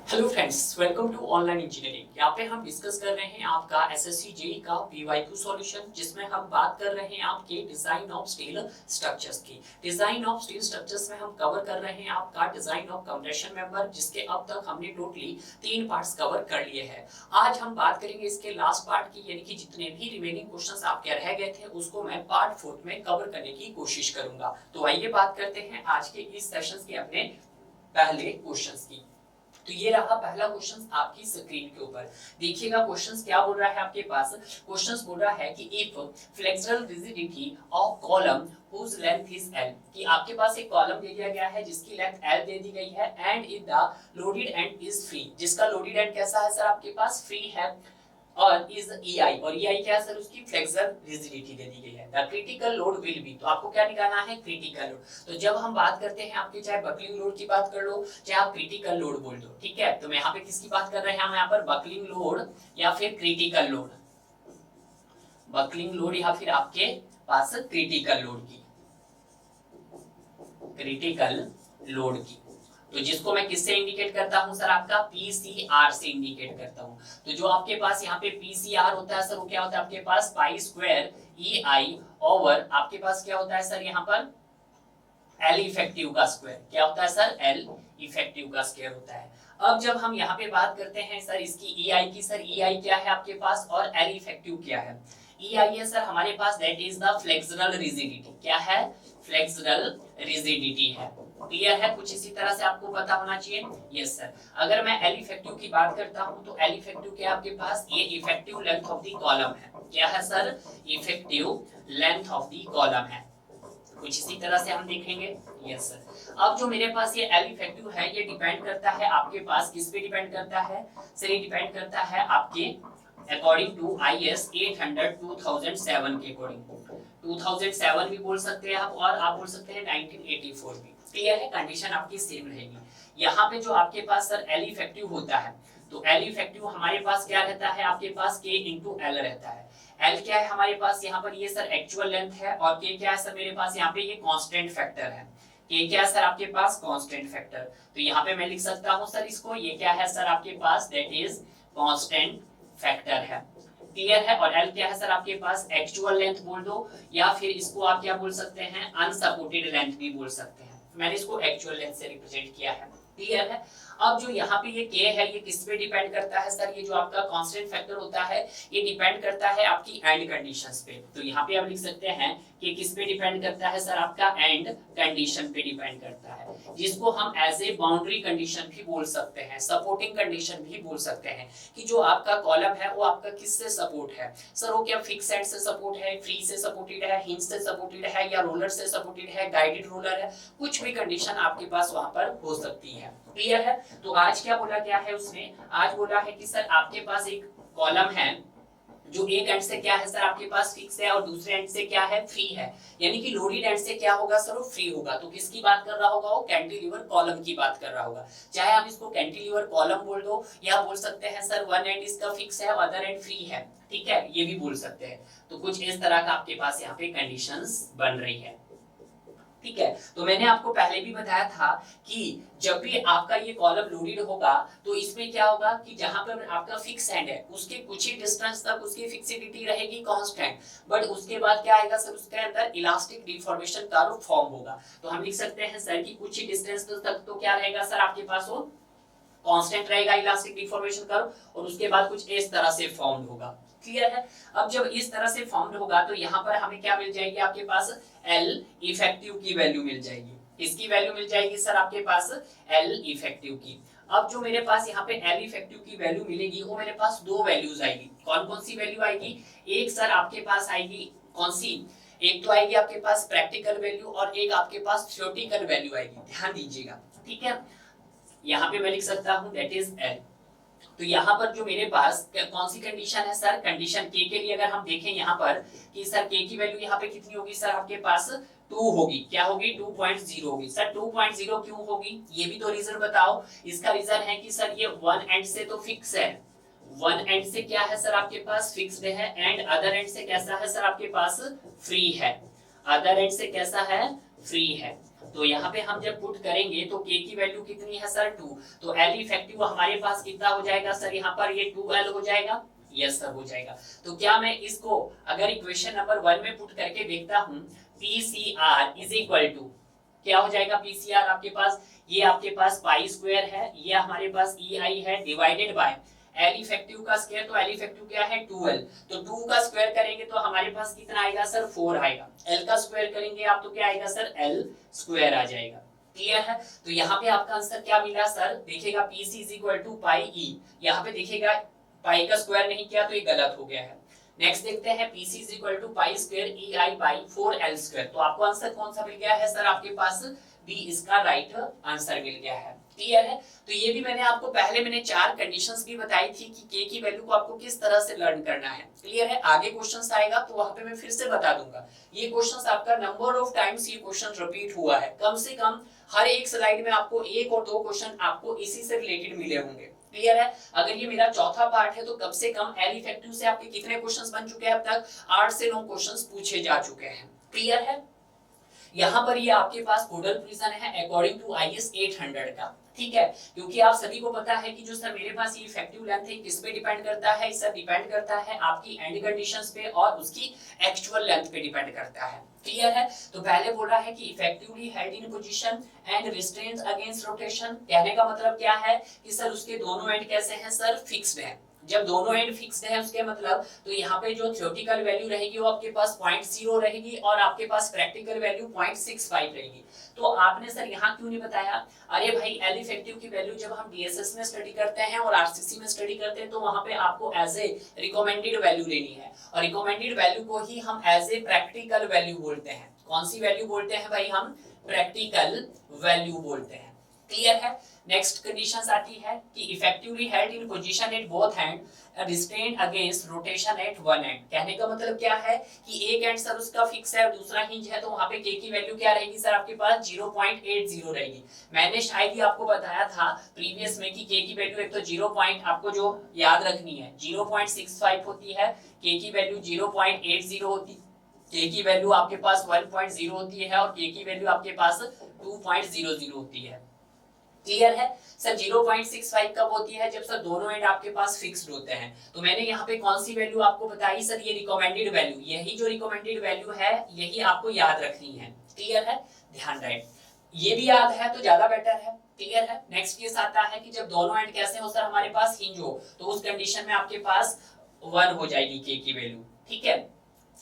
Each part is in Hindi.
Hello friends, welcome to online engineering. यहाँ पे हम डिस्कस कर रहे हैं आपका एसएससी जेईई का पीवाईक्यू सॉल्यूशन, जिसमें हम बात कर रहे हैं आपके डिजाइन ऑफ स्टील स्ट्रक्चर्स की। डिजाइन ऑफ स्टील स्ट्रक्चर्स में हम कवर कर रहे हैं आपका डिजाइन ऑफ कंप्रेशन मेंबर, जिसके अब तक हमने टोटली 3 पार्ट्स कवर कर लिए हैं। आज हम बात करेंगे इसके लास्ट पार्ट की, यानी कि जितने भी रिमेनिंग क्वेश्चंस आपके रह गए थे उसको मैं पार्ट 4 में कवर करने की कोशिश करूंगा। तो आइए बात करते हैं आज के इस सेशन के अपने पहले क्वेश्चंस की। तो ये रहा पहला क्वेश्चन आपकी स्क्रीन के ऊपर। देखिएगा क्वेश्चन क्या बोल रहा है आपके पास। क्वेश्चन बोल रहा है कि if flexural rigidity of column whose length is L, कि आपके पास एक कॉलम दे दिया गया है जिसकी लेंथ L दे दी गई है and in the loaded and is free, जिसका लोडेड एंड कैसा है सर आपके पास फ्री है, और इज EI, और EI क्या है सर उसकी फ्लेक्सुरल रिजिडिटी दे दी गई है। The critical load will be, तो आपको क्या निकालना है क्रिटिकल लोड। तो जब हम बात करते हैं आपके, चाहे बकलिंग लोड की बात कर लो चाहे आप क्रिटिकल लोड बोल दो, ठीक है। तो मैं यहाँ पे किसकी बात कर रहे हैं हम यहाँ पर, बकलिंग लोड या फिर क्रिटिकल लोड, बकलिंग लोड या फिर आपके पास क्रिटिकल लोड की, क्रिटिकल लोड की। तो जिसको मैं किससे इंडिकेट करता हूं सर, आपका PCR से इंडिकेट करता हूं। तो जो आपके पास यहाँ पे PCR होता है सर, वो क्या होता है आपके पास पाई स्क्वायर EI ओवर आपके पास क्या होता है सर यहाँ पर L इफेक्टिव का स्क्वायर। क्या होता है सर, L इफेक्टिव का स्क्वायर होता है। अब जब हम यहाँ पे बात करते हैं सर इसकी EI की, सर EI क्या है आपके पास और L इफेक्टिव क्या है। EI है सर हमारे पास that is the flexural rigidity. क्या है, फ्लेक्सुरल रिजिडिटी है। क्लियर है, कुछ इसी तरह से आपको पता होना चाहिए। यस सर, अगर मैं L इफेक्टिव की बात करता हूं तो L इफेक्टिव क्या है आपके पास, ये effective length of the column है। क्या है sir, effective length of the column है। कुछ इसी तरह से हम देखेंगे। यस सर, अब जो मेरे पास ये L इफेक्टिव है ये डिपेंड करता है आपके पास किस पे डिपेंड करता है सर, ये डिपेंड करता है आपके अकॉर्डिंग टू IS 800 2007 के अकॉर्डिंग। 2007 भी बोल सकते हैं आप, और आप बोल सकते हैं 1984 भी। क्लियर है, कंडीशन आपकी सेम रहेगी। यहाँ पे जो आपके पास सर L इफेक्टिव होता है, तो L इफेक्टिव हमारे पास क्या रहता है आपके पास K इंटू L रहता है। L क्या है हमारे पास यहाँ पर, ये सर एक्चुअल लेंथ है, और K क्या है सर मेरे पास यहाँ पे ये कांस्टेंट फैक्टर है। K क्या है सर आपके पास, कांस्टेंट फैक्टर। तो यहाँ पे मैं लिख सकता हूँ सर इसको, ये क्या है सर आपके पास, दैट इज कांस्टेंट फैक्टर है। क्लियर है, और L क्या है सर आपके पास, एक्चुअल लेंथ बोल दो, या फिर इसको आप क्या बोल सकते हैं, अनसपोर्टेड लेंथ भी बोल सकते हैं। मैंने इसको एक्चुअल लेंथ से रिप्रेजेंट किया है। क्लियर है। अब जो यहाँ पे ये K है ये किस पे डिपेंड करता है सर, ये जो आपका कांस्टेंट फैक्टर होता है ये डिपेंड करता है आपकी एंड कंडीशंस पे। तो यहाँ पे आप लिख सकते हैं कि किस पे डिपेंड करता है सर, आपका एंड कंडीशन पे डिपेंड करता है, जिसको हम एज ए बाउंड्री कंडीशन भी बोल सकते हैं, सपोर्टिंग कंडीशन भी बोल सकते हैं, कि जो आपका कॉलम है वो आपका किससे सपोर्ट है सर, वो क्या फिक्स एंड से सपोर्ट है, फ्री से सपोर्टेड है, हिंज से सपोर्टेड है, या रोलर से सपोर्टेड है, गाइडेड रोलर है, कुछ भी कंडीशन आपके पास वहां पर हो सकती है। क्लियर है। तो आज क्या बोला गया है उसने, आज बोला है कि सर आपके पास एक कॉलम है जो एक एंड से क्या है सर आपके पास फिक्स है, और दूसरे एंड से क्या है, फ्री है। यानी कि लोडेड एंड से क्या होगा सर, वो फ्री होगा। तो किसकी बात कर रहा होगा, वो कैंटिलीवर कॉलम की बात कर रहा होगा। चाहे आप इसको कैंटिलीवर कॉलम बोल दो, या बोल सकते हैं सर वन एंड इसका फिक्स है, अदर एंड फ्री है, ठीक है, ये भी बोल सकते हैं। तो कुछ इस तरह का आपके पास यहाँ पे कंडीशंस बन रही है। ठीक है, तो मैंने आपको पहले भी बताया था कि जब भी आपका ये कॉलम लोडेड होगा तो इसमें क्या होगा कि जहां पर आपका फिक्स एंड है उसके कुछ ही डिस्टेंस तक उसकी फिक्सिडिटी रहेगी कांस्टेंट, बट उसके बाद क्या आएगा सर, उसके अंदर इलास्टिक डिफॉर्मेशन का रूप फॉर्म होगा। तो हम लिख सकते हैं सर कि कुछ ही डिस्टेंस तक तो क्या रहेगा सर आपके पास, वो कांस्टेंट रहेगा इलास्टिक डिफॉर्मेशन कर्व, और उसके बाद कुछ इस तरह से फॉर्म्ड होगा। क्लियर है। अब जब इस तरह से फॉर्म्ड होगा तो यहाँ पर हमें क्या मिल जाएगी आपके पास, L इफेक्टिव की वैल्यू मिल जाएगी। इसकी वैल्यू मिल जाएगी सर आपके पास L इफेक्टिव की। अब जो मेरे पास यहाँ पे L इफेक्टिव की वैल्यू मिलेगी वो मेरे पास दो वैल्यूज आएगी। कौन कौन सी वैल्यू आएगी, एक सर आपके पास आएगी कौन सी, एक तो आएगी आपके पास प्रैक्टिकल वैल्यू, और एक आपके पास थ्योरेटिकल वैल्यू आएगी। ध्यान दीजिएगा, ठीक है। यहाँ पे मैं लिख सकता हूँ दैट इज L। तो यहाँ पर जो मेरे पास कौन सी कंडीशन है सर, कंडीशन K के लिए अगर हम देखें यहाँ पर कि सर K की वैल्यू यहाँ पे कितनी होगी सर आपके पास 2 होगी। क्या होगी, 2.0 होगी। सर 2.0 क्यों होगी, ये भी तो रीजन बताओ। इसका रीजन है कि सर ये वन एंड से तो फिक्स है, वन एंड से क्या है सर आपके पास फिक्स्ड है, एंड अदर एंड से कैसा है सर आपके पास फ्री है, अदर एंड से कैसा है, फ्री है। तो यहाँ पे हम जब पुट करेंगे तो k की वैल्यू कितनी है सर 2, तो L इफेक्टिव हमारे पास कितना हो जाएगा सर, यहाँ पर ये 2L हो जाएगा, यस सर हो जाएगा। तो क्या मैं इसको अगर इक्वेशन नंबर 1 में पुट करके देखता हूँ, PCR इज इक्वल टू क्या हो जाएगा, PCR आपके पास ये आपके पास पाई स्क्वायर है, ये हमारे पास EI है डिवाइडेड बाय L इफेक्टिव का स्क्वायर, तो L इफेक्टिव क्या है 2L, तो 2 का स्क्वायर करेंगे तो हमारे पास कितना आएगा सर 4 आएगा, L का स्क्वायर करेंगे आप तो क्या आएगा सर L स्क्वायर आ जाएगा। क्लियर है, तो यहाँ पे आपका आंसर क्या मिला सर, देखिएगा PC is equal to pi E, यहाँ पे देखिएगा पाई का स्क्वायर नहीं किया तो ये गलत हो गया है। नेक्स्ट देखते हैं PC is equal to pi square EI by 4L square, तो आपको आंसर कौन सा मिल गया है सर, आपके पास B इसका राइट आंसर मिल गया है। क्लियर है, तो ये भी मैंने आपको पहले मैंने 4 कंडीशंस भी बताई थी कि k की वैल्यू को आपको किस तरह से लर्न करना है। क्लियर है, आगे क्वेश्चंस आएगा तो वहां पे मैं फिर से बता दूंगा। ये क्वेश्चंस आपका नंबर ऑफ टाइम्स ये क्वेश्चन रिपीट हुआ है, कम से कम हर एक स्लाइड में आपको 1 और 2 क्वेश्चन आपको इसी से रिलेटेड मिले होंगे। क्लियर है, अगर ये मेरा चौथा पार्ट है तो कम से कम L इफेक्टिव से आपके कितने क्वेश्चंस बन चुके हैं अब तक, 8 से 9 क्वेश्चंस पूछे जा चुके हैं। क्लियर है, यहाँ पर ये आपके पास कोडल प्रिजन है अकॉर्डिंग टू IS 800 का, ठीक है, क्योंकि आप सभी को पता है कि जो सर मेरे पास ये इफेक्टिव लेंथ है किस पे डिपेंड करता है, सर डिपेंड करता है आपकी एंड कंडीशंस पे और उसकी एक्चुअल लेंथ पे डिपेंड करता है। क्लियर है, तो पहले बोल रहा है कि effectively held in position and restrained against rotation, कहने का मतलब क्या है कि सर उसके दोनों एंड कैसे हैं सर, फिक्स्ड है। जब दोनों एंड फिक्स्ड है उसके मतलब तो यहाँ पे जो थ्योरेटिकल वैल्यू रहेगी वो आपके पास 0.0 रहेगी और आपके पास प्रैक्टिकल वैल्यू 0.65 रहेगी। तो आपने सर यहाँ क्यों नहीं बताया, अरे भाई L इफेक्टिव की वैल्यू जब हम DSS में स्टडी करते हैं और RCC में स्टडी करते हैं तो वहां पे आपको एज ए रिकमेंडेड वैल्यू लेनी है और रिकमेंडेड वैल्यू को ही हम एज ए प्रैक्टिकल वैल्यू बोलते हैं। कौन सी वैल्यू बोलते हैं भाई, हम प्रैक्टिकल वैल्यू बोलते हैं। क्लियर है, नेक्स्ट कंडीशंस आती है कि effectively held in position at both hand restrained against rotation eight one and, कहने का मतलब क्या है कि एक एंड सर उसका फिक्स है और दूसरा हिंज है तो वहां पे k की वैल्यू क्या रहेगी सर, आपके पास 0.80 रहेगी। मैंने शायद ही आपको बताया था प्रीवियस में कि k की वैल्यू एक तो 0. आपको जो याद रखनी है 0.65 होती है, k की वैल्यू 0.80 होती, k की वैल्यू आपके पास 1.0 होती है और k की वैल्यू आपके पास 2.00 होती है। क्लियर है सर, 0.65 कब होती है, जब सर दोनों एंड आपके पास फिक्स्ड होते हैं। तो मैंने यहाँ पे कौन सी वैल्यू आपको बताई सर, ये रिकमेंडेड वैल्यू, यही जो रिकमेंडेड वैल्यू है यही आपको याद रखनी है। क्लियर है, ध्यान रहे, ये भी याद है तो ज्यादा बेटर है। क्लियर है, नेक्स्ट केस आता है कि जब दोनों एंड कैसे हो सर, हमारे पास हिंज हो, तो उस कंडीशन में आपके पास 1 हो जाएगी k की वैल्यू। ठीक है,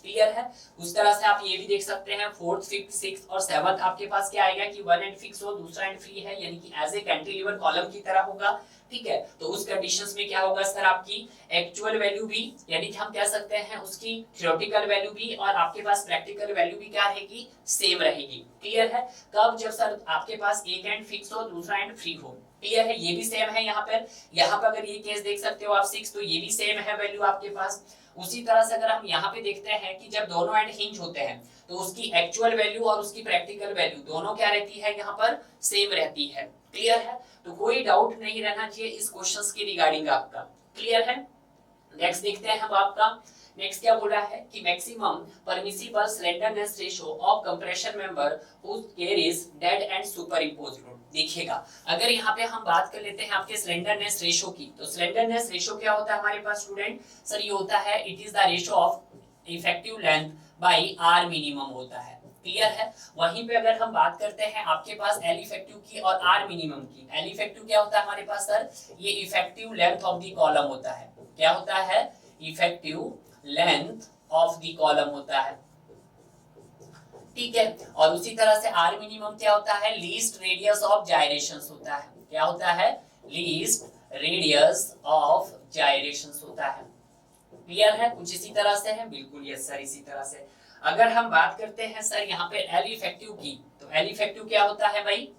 क्लियर है, उस तरह से आप ये भी देख सकते हैं 4th 5th 6th और 7th आपके पास क्या आएगा कि वन एंड फिक्स हो दूसरा एंड फ्री है, यानी कि एज ए कैंटिलीवर कॉलम की तरह होगा। ठीक है, तो उस कंडीशंस में क्या होगा सर, आपकी एक्चुअल वैल्यू भी यानी कि हम कह सकते हैं उसकी थ्योरेटिकल वैल्यू भी और आपके पास प्रैक्टिकल वैल्यू भी क्या रहेगी, सेम रहेगी। क्लियर है, कब, जब सर आपके पास एक एंड फिक्स हो दूसरा एंड फ्री हो। क्लियर है, ये भी सेम है यहाँ पर अगर ये केस देख सकते हो आप 6, तो ये भी सेम है वैल्यू आपके पास। उसी तरह से अगर हम यहाँ पे देखते हैं कि जब दोनों एंड हिंज होते हैं तो उसकी एक्चुअल वैल्यू और उसकी प्रैक्टिकल वैल्यू दोनों क्या रहती है, यहाँ पर सेम रहती है। क्लियर है, तो कोई डाउट नहीं रहना चाहिए इस क्वेश्चंस के रिगार्डिंग आपका। क्लियर है, नेक्स्ट देखते हैं हम आपका नेक्स्ट क्या बोल रहा है कि maximum permissible slenderness ratio of compression member whose carries dead and superimposed load. देखिएगा, अगर यहाँ पे हम बात कर लेते हैं आपके स्लेंडरनेस रेशियो की, तो स्लेंडरनेस रेशियो क्या होता है हमारे पास स्टूडेंट, सर ये होता है it is the ratio of effective length by R minimum होता है। क्लियर है, वहीं पे अगर हम बात करते हैं आपके पास एल इफेक्टिव की और आर मिनिमम की, एल इफेक्टिव क्या होता है हमारे पास सर, ये effective length of the column होता है। क्या होता है, effective length of the column होता है। ठीक है, और उसी तरह से आर मिनिमम क्या होता है, लीस्ट रेडियस ऑफ जायरेशंस होता है। क्या होता है, लीस्ट रेडियस ऑफ जायरेशंस होता है। क्लियर है, कुछ इसी तरह से है, बिल्कुल यस सर, इसी तरह से। अगर हम बात करते हैं सर यहाँ पे एल इफेक्टिव की, तो एल इफेक्टिव क्या होता है भाई,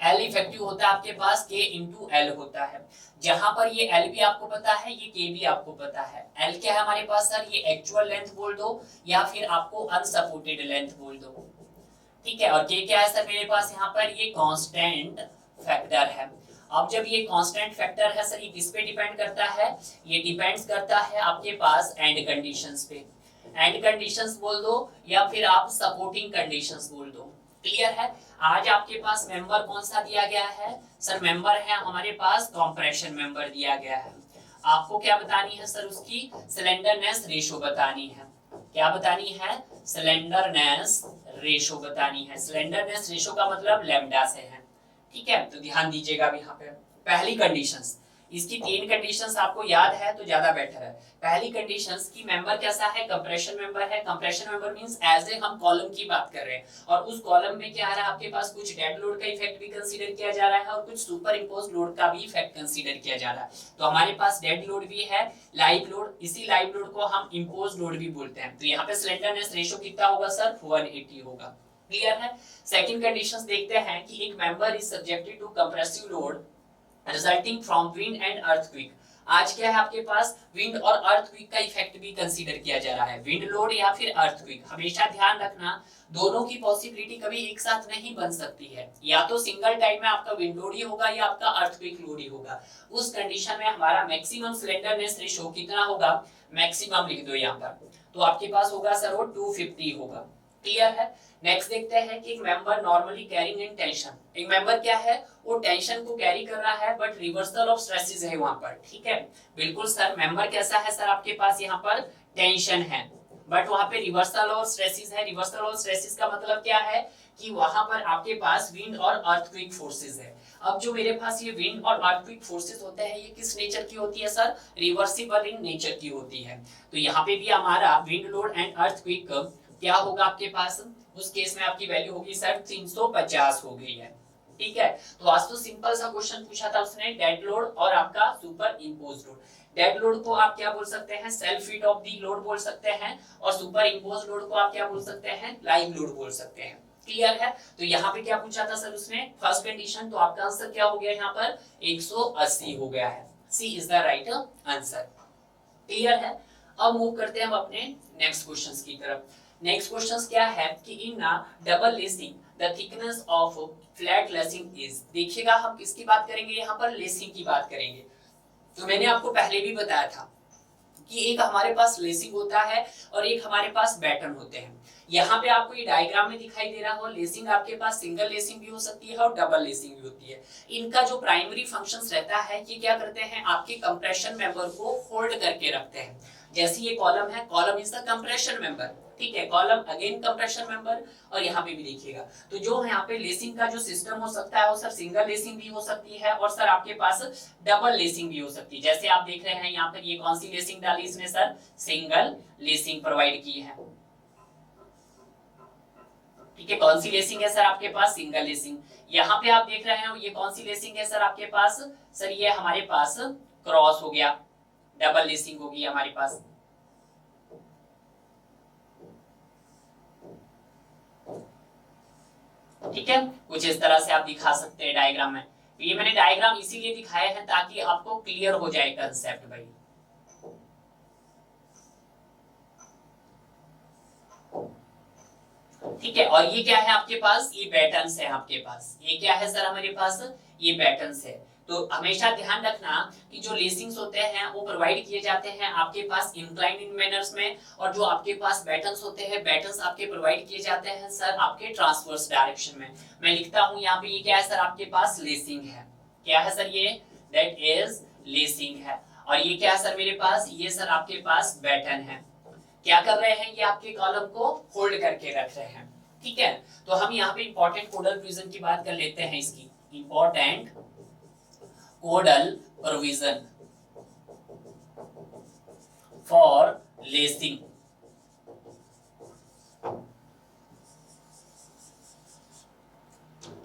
एल इफेक्टिव होता है आपके पास k इंटू एल होता है, जहां पर ये एल भी आपको पता है ये k भी आपको पता है। एल क्या है हमारे पास सर, ये एक्चुअल लेंथ बोल दो या फिर आपको अनसपोर्टेड लेंथ बोल दो। ठीक है, और k क्या है सर मेरे पास यहाँ पर, ये कांस्टेंट फैक्टर है। अब जब ये कांस्टेंट फैक्टर है सर, ये किस पे डिपेंड करता है, ये डिपेंड्स करता है आपके पास एंड कंडीशंस पे। एंड कंडीशंस बोल दो या फिर आप सपोर्टिंग कंडीशंस बोल दो। क्लियर है। आज आपके पास मेंबर कौन सा दिया गया है सर? मेंबर है हमारे पास कंप्रेशन मेंबर दिया गया है। आपको क्या बतानी है सर? उसकी स्लेंडरनेस रेशो बतानी है। क्या बतानी है? स्लेंडरनेस रेशो बतानी है। स्लेंडरनेस रेशो का मतलब लैम्डा से है, ठीक है। तो ध्यान दीजिएगा अब यहाँ पे पहली कंडीशंस, इसकी 3 कंडीशंस आपको याद है तो ज्यादा बेटर है। पहली कंडीशंस की मेंबर कैसा है? कंप्रेशन मेंबर है। Compression member means as a हम कॉलम की बात कर रहे हैं और उस कॉलम में क्या आ रहा है आपके पास? कुछ डेड लोड का इफेक्ट भी कंसीडर किया जा रहा है और कुछ सुपर इंपोज लोड का भी इफेक्ट कंसीडर किया जा रहा है। तो हमारे पास डेड लोड भी है, लाइव लोड, इसी लाइव लोड को हम इंपोज लोड भी बोलते हैं। तो यहाँ पे स्लेंडरनेस रेशियो कितना होगा सर? 180 होगा। क्लियर है। सेकंड कंडीशंस देखते हैं कि एक member is subjected to compressive load resulting from wind and earthquake. आज क्या है आपके पास? विंड और अर्थक्वेक का इफेक्ट भी कंसीडर किया जा रहा है, विंड लोड या फिर अर्थक्वेक। हमेशा ध्यान रखना दोनों की पॉसिबिलिटी कभी एक साथ नहीं बन सकती है, या तो सिंगल टाइम में आपका विंड लोड ही होगा या आपका अर्थक्वेक लोड ही होगा। उस कंडीशन में हमारा मैक्सिमम स्लेंडरनेस रेशियो कितना होगा? मैक्सिमम लिख दो यहाँ पर, तो आपके पास होगा सर वो 250 होगा। क्लियर है। नेक्स्ट देखते हैं कि एक member normally carrying in tension. एक मेंबर क्या है? वो टेंशन को कैरी कर रहा है बट रिवर्सल ऑफ स्ट्रेसेस है वहां पर, ठीक है। बिल्कुल सर, मेंबर कैसा है सर? आपके पास यहाँ पर टेंशन है बट वहां पे रिवर्सल और स्ट्रेसेस है। रिवर्सल और स्ट्रेसेस का मतलब क्या है कि वहां पर आपके पास विंड और अर्थक्वेक फोर्सेस है। अब जो मेरे पास ये विंड और अर्थक्वेक फोर्सेस होते हैं ये किस नेचर की होती है सर? रिवर्सिबल इन नेचर की होती है। तो यहाँ पे भी हमारा विंड लोड एंड अर्थक्वेक क्या होगा आपके पास? उस केस में आपकी वैल्यू होगी सर 350 हो गई है, ठीक है। तो आज तो सिंपल सा क्वेश्चन पूछा था उसने, डेड लोड और आपका super impose load. Dead load को आप क्या बोल सकते हैं? Self feet of the load बोल सकते हैं, और सुपर इंपोज लोड को आप क्या बोल सकते हैं? लाइव लोड बोल सकते हैं। क्लियर है। तो यहाँ पे क्या पूछा था सर उसने? First condition. तो आपका आंसर क्या हो गया यहाँ पर? 180 हो गया है। C is the right answer. Clear है। अब मूव करते हैं हम अपने नेक्स्ट क्वेश्चंस की तरफ। नेक्स्ट क्वेश्चंस क्या है कि in double lacing the thickness of flat lacing is. देखिएगा हम किसकी बात करेंगे? यहाँ पर लेसिंग की बात करेंगे। तो मैंने आपको पहले भी बताया था कि एक हमारे पास लेसिंग होता है और एक हमारे पास बैटन होते हैं। यहाँ पे आपको ये डायग्राम में दिखाई दे रहा हो, लेसिंग आपके पास सिंगल लेसिंग भी हो सकती है और डबल लेसिंग भी होती है। इनका जो प्राइमरी फंक्शंस रहता है कि क्या करते हैं? आपके कंप्रेशन मेंबर को होल्ड करके रखते हैं। जैसे ये कॉलम है, column is the compression member, ठीक है। कॉलम अगेन कंप्रेशन मेंबर, और यहाँ पे भी देखिएगा तो जो यहाँ पे लेसिंग का जो सिस्टम हो सकता है वो सर सिंगल लेसिंग भी हो सकती है और सर आपके पास डबल लेसिंग भी हो सकती है। जैसे आप देख रहे हैं यहाँ पर ये कौन सी लेसिंग डाली इसने सर? सिंगल लेसिंग प्रोवाइड की है, ठीक है। कौन सी लेसिंग है सर आपके पास? Single lacing. यहाँ पे आप देख रहे हैं ये कौन सी लेसिंग है सर आपके पास? सर ये हमारे पास क्रॉस हो गया, डबल लेसिंग होगी हमारे पास। ठीक है, कुछ इस तरह से आप दिखा सकते हैं डायग्राम में। ये मैंने डायग्राम इसीलिए दिखाए हैं ताकि आपको क्लियर हो जाए कंसेप्ट भाई। ठीक है, और ये क्या है आपके पास? ये बैटन्स है आपके पास। ये क्या है सर हमारे पास? ये बैटन्स है। तो हमेशा ध्यान रखना कि जो लेसिंग्स होते हैं वो प्रोवाइड किए जाते हैं आपके पास इंक्लाइन इन मैनर्स में, और जो आपके पास बैटन्स होते हैं, बैटन्स आपके प्रोवाइड किए जाते हैं सर आपके ट्रांसवर्स डायरेक्शन में। मैं लिखता हूं यहाँ पे ये क्या है सर आपके पास? लेसिंग है। क्या है सर ये? दैट इज लेसिंग है। और ये क्या है सर मेरे पास? ये सर आपके पास बैटन है। क्या कर रहे हैं? ये आपके कॉलम को होल्ड करके रख रहे हैं, ठीक है। तो हम यहाँ पे इंपॉर्टेंट कोडल प्रोविजन की बात कर लेते हैं। इसकी important codal provision for lacing.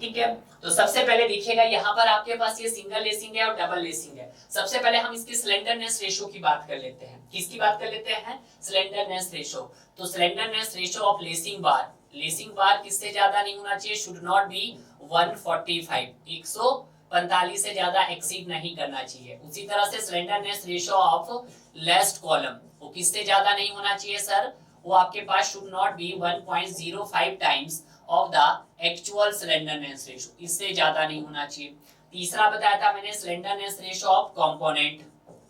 ठीक है, तो सबसे पहले देखिएगा यहाँ पर आपके पास ये सिंगल लेसिंग है और डबल लेसिंग है। सबसे पहले हम इसकी स्लेंडरनेस रेशियो की बात कर लेते हैं। किसकी बात कर लेते हैं? Slenderness ratio. तो slenderness ratio of lacing bar, lacing bar किससे ज्यादा नहीं होना चाहिए? शुड नॉट बी 145, 145 से ज्यादा एक्सीड नहीं करना चाहिए। उसी तरह से slenderness ratio of least column, वो किससे ज्यादा नहीं होना चाहिए सर? वो आपके पास should not be 1.05 times of the actual slenderness ratio, इससे ज्यादा नहीं होना चाहिए। तीसरा बताया था मैंने स्लेंडरनेस रेशियो ऑफ कंपोनेंट,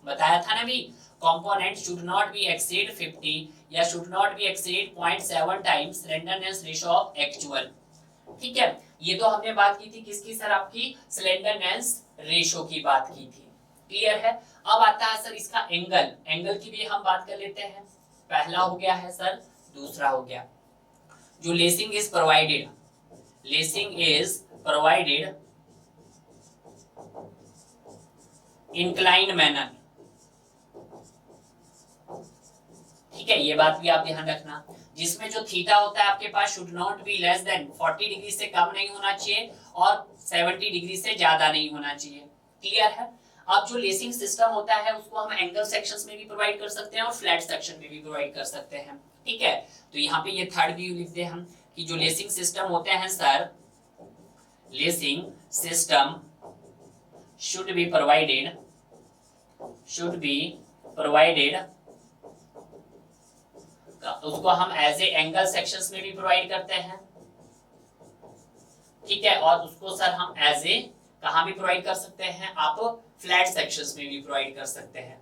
बताया था ना भी, component should not be exceed 50 या should not be exceed 0.7 times slenderness ratio of actual. ठीक है, ये तो हमने बात की थी किसकी सर, आपकी स्लेंडरनेस रेशो की बात की थी, क्लियर है। अब आता है सर इसका एंगल, एंगल की भी हम बात कर लेते हैं। पहला हो गया है सर, दूसरा हो गया जो lacing is provided, lacing is provided inclined manner, ठीक है, ये बात भी आप ध्यान रखना, जिसमें जो थीटा होता है आपके पास should not be less than 40 degree से कम नहीं होना चाहिए और 70 डिग्री से ज्यादा नहीं होना चाहिए, क्लियर है। अब जो लेसिंग सिस्टम होता है उसको हम एंगल सेक्शंस में भी प्रोवाइड कर सकते हैं और फ्लैट सेक्शन में भी प्रोवाइड कर सकते हैं, ठीक है। तो यहाँ पे ये थर्ड व्यू लिखते हैं हम कि जो लेसिंग सिस्टम होते हैं sir, lacing system should be provided उसको हम एज ए एंगल सेक्शंस में भी प्रोवाइड करते हैं, ठीक है, और उसको सर हम एज ए कहां भी प्रोवाइड कर सकते हैं, आप फ्लैट सेक्शंस में भी प्रोवाइड कर सकते हैं,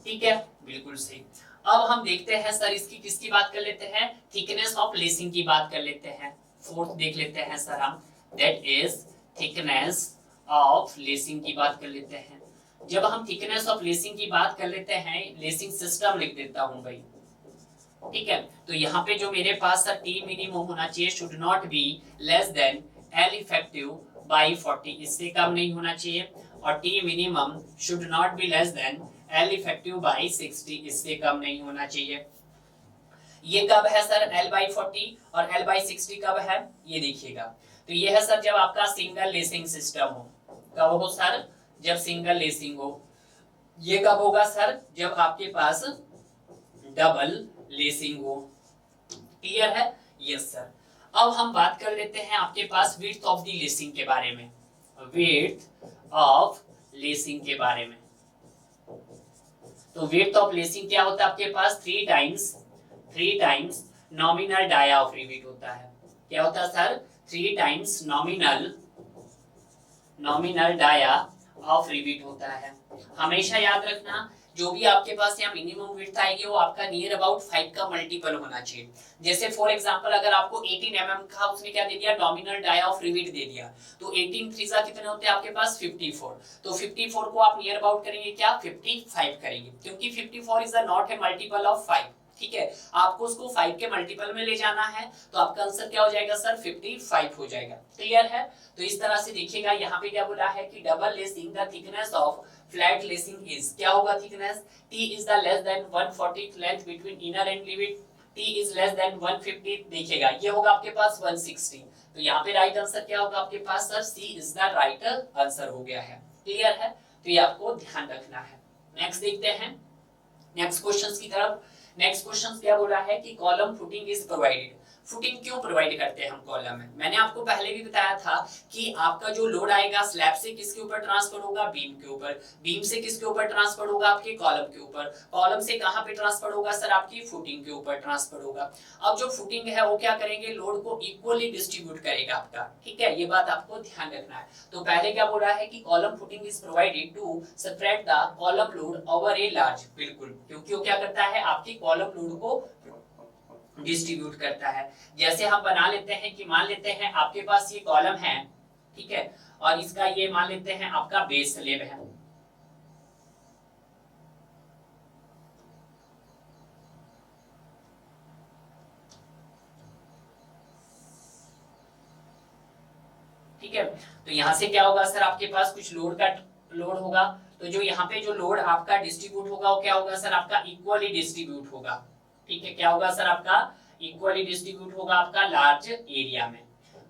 ठीक है, बिल्कुल सही। अब हम देखते हैं सर इसकी किसकी बात कर लेते हैं, थिकनेस ऑफ लेसिंग की बात कर लेते हैं। फोर्थ देख लेते हैं सर हम, that is thickness of lacing की बात कर लेते हैं। जब हम थिकनेस ऑफ लेसिंग की बात कर लेते हैं, लेसिंग सिस्टम लिख देता हूं भाई, ठीक है। तो यहाँ पे जो मेरे पास सर टी मिनिमम होना चाहिए, should not be less then L effective by 40, इससे कम नहीं होना चाहिए, और T minimum should not be less then L effective by 60, इससे कम नहीं होना चाहिए। ये कब है सर, एल बाई 40 और एल बाई 60 कब है, ये देखिएगा। तो ये है सर जब आपका सिंगल लेसिंग सिस्टम हो, कब हो सर, जब सिंगल लेसिंग हो। ये कब होगा सर, जब आपके पास डबल लेसिंग हो, क्लियर है, यस सर। अब हम बात कर लेते हैं आपके पास विड्थ ऑफ द लेसिंग के बारे में, विड्थ ऑफ लेसिंग के बारे में। तो विड्थ ऑफ लेसिंग क्या होता है आपके पास, 3 times nominal dia of rivet होता है। क्या होता है sir, 3 times nominal dia of rivet होता है। हमेशा याद रखना जो भी आपके पास यहाँ मिनिमम विड्थ आएगी वो आपका नियर अबाउट 5 का मल्टीपल होना चाहिए। जैसे फॉर एग्जांपल अगर आपको 18 mm का उसने क्या दे दिया, नॉमिनल डाया ऑफ रिवेट दे दिया, तो 18 थ्रीजा कितने होते हैं आपके पास 54, तो 54 को आप नियर अबाउट करेंगे क्या, 55 करेंगे, क्योंकि 54 is not a multiple of 5, ठीक है। आपको उसको 5 के मल्टीपल में ले जाना है, तो आपका आंसर क्या हो जाएगा सर, 55 हो जाएगा, क्लियर है। तो इस तरह से देखिएगा यहाँ पे क्या बोला है कि double lacing the thickness of flat lacing is, क्या होगा thickness, t is the less than 1/40 length between inner and rivet, t is less than 150, देखिएगा ये होगा आपके पास 160, तो यहाँ पे राइट आंसर क्या होगा आपके पास sir, c is the right answer हो गया है, क्लियर है। तो ये आपको ध्यान रखना है। नेक्स्ट देखते हैं नेक्स्ट क्वेश्चंस की तरफ। नेक्स्ट क्वेश्चन क्या बोला है कि column footing is provided. Footing क्यों प्रोवाइड करते हैं हम कॉलम में, मैंने आपको पहले भी बताया था कि आपका जो लोड आएगा स्लैब से किसके ऊपर ट्रांसफर होगा, बीम के ऊपर, बीम से किसके ऊपर ट्रांसफर होगा, आपके कॉलम के ऊपर, कॉलम से कहां पे ट्रांसफर होगा सर, आपकी फुटिंग के ऊपर ट्रांसफर होगा। अब जो फुटिंग है वो क्या करेंगे, लोड को इक्वली डिस्ट्रीब्यूट करेगा आपका, ठीक है, ये बात आपको ध्यान रखना है। तो पहले क्या बोल रहा है कि column footing is provided to spread the column load over a large, बिल्कुल, क्योंकि वो क्या करता है, आपकी कॉलम लोड को डिस्ट्रीब्यूट करता है। जैसे हम बना लेते हैं कि मान लेते हैं आपके पास ये कॉलम है, ठीक है, और इसका ये मान लेते हैं आपका बेस स्लैब है, ठीक है। तो यहां से क्या होगा सर, आपके पास कुछ लोड होगा, तो जो यहाँ पे जो लोड आपका डिस्ट्रीब्यूट होगा वो क्या होगा सर, आपका इक्वली डिस्ट्रीब्यूट होगा, ठीक है, क्या होगा सर, आपका इक्वली डिस्ट्रीब्यूट होगा आपका लार्ज एरिया में।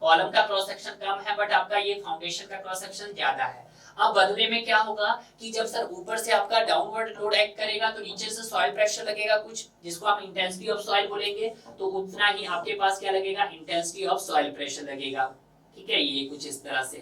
कॉलम का क्रॉस सेक्शन कम है बट आपका ये फाउंडेशन का क्रॉस सेक्शन ज्यादा है। अब बदले में क्या होगा कि जब सर ऊपर से आपका डाउनवर्ड लोड एक्ट करेगा तो नीचे से सॉइल प्रेशर लगेगा कुछ, जिसको हम इंटेंसिटी ऑफ सॉइल बोलेंगे, तो उतना ही आपके पास क्या लगेगा, इंटेंसिटी ऑफ सॉइल प्रेशर लगेगा, ठीक है, ये कुछ इस तरह से,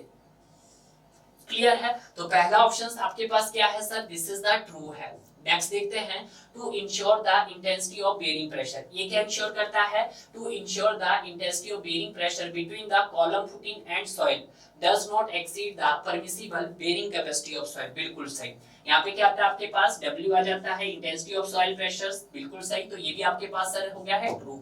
क्लियर है। तो पहला ऑप्शन आपके पास क्या है sir, this is the true है। नेक्स्ट देखते हैं, to ensure the intensity of bearing pressure, ये क्या इंश्योर करता है, to ensure the intensity of bearing pressure between the column footing and soil does not exceed the permissible bearing capacity of soil, बिल्कुल सही। यहाँ पे क्या आता है आपके पास, W आ जाता है, इंटेंसिटी ऑफ सॉइल प्रेशर, बिल्कुल सही, तो ये भी आपके पास सर हो गया है ट्रू।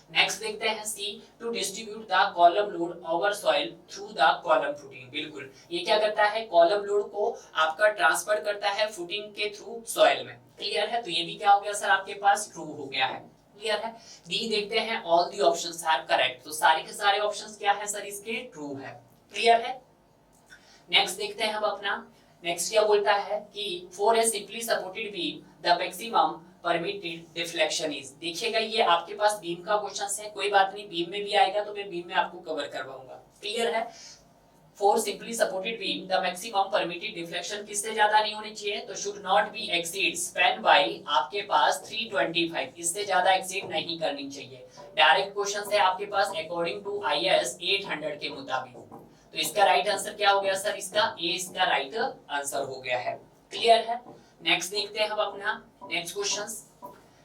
नेक्स्ट देखते हैं C, to distribute the column load over soil through the column footing. बिल्कुल, ये क्या करता है, कॉलम लोड को आपका ट्रांसफर करता है फुटिंग के थ्रू सॉइल में। क्लियर है, तो ये भी क्या हो गया सर आपके पास ट्रू हो गया है। क्लियर है। डी देखते हैं, all the options are correct, तो सारे के सारे ऑप्शंस क्या है सर इसके ट्रू है। क्लियर है। नेक्स्ट देखते हैं हम अपना, नेक्स्ट क्या बोलता है कि for a simply supported beam the maximum permitted deflection is. देखिएगा ये आपके पास बीम का क्वेश्चन है, कोई बात नहीं, बीम में भी आएगा तो मैं बीम में आपको कवर करवाऊंगा। क्लियर है। For simply supported beam the maximum permitted deflection किससे ज्यादा नहीं होनी चाहिए, तो should not be exceed span by आपके पास 325, इससे ज्यादा एक्सीड नहीं करनी चाहिए। डायरेक्ट क्वेश्चन है आपके पास अकॉर्डिंग टू आईएस 800 के मुताबिक। तो इसका राइट आंसर क्या हो गया सर, इसका ए इसका राइट आंसर हो गया है। क्लियर है। नेक्स्ट देखते हैं हम अपना नेक्स्ट क्वेश्चंस।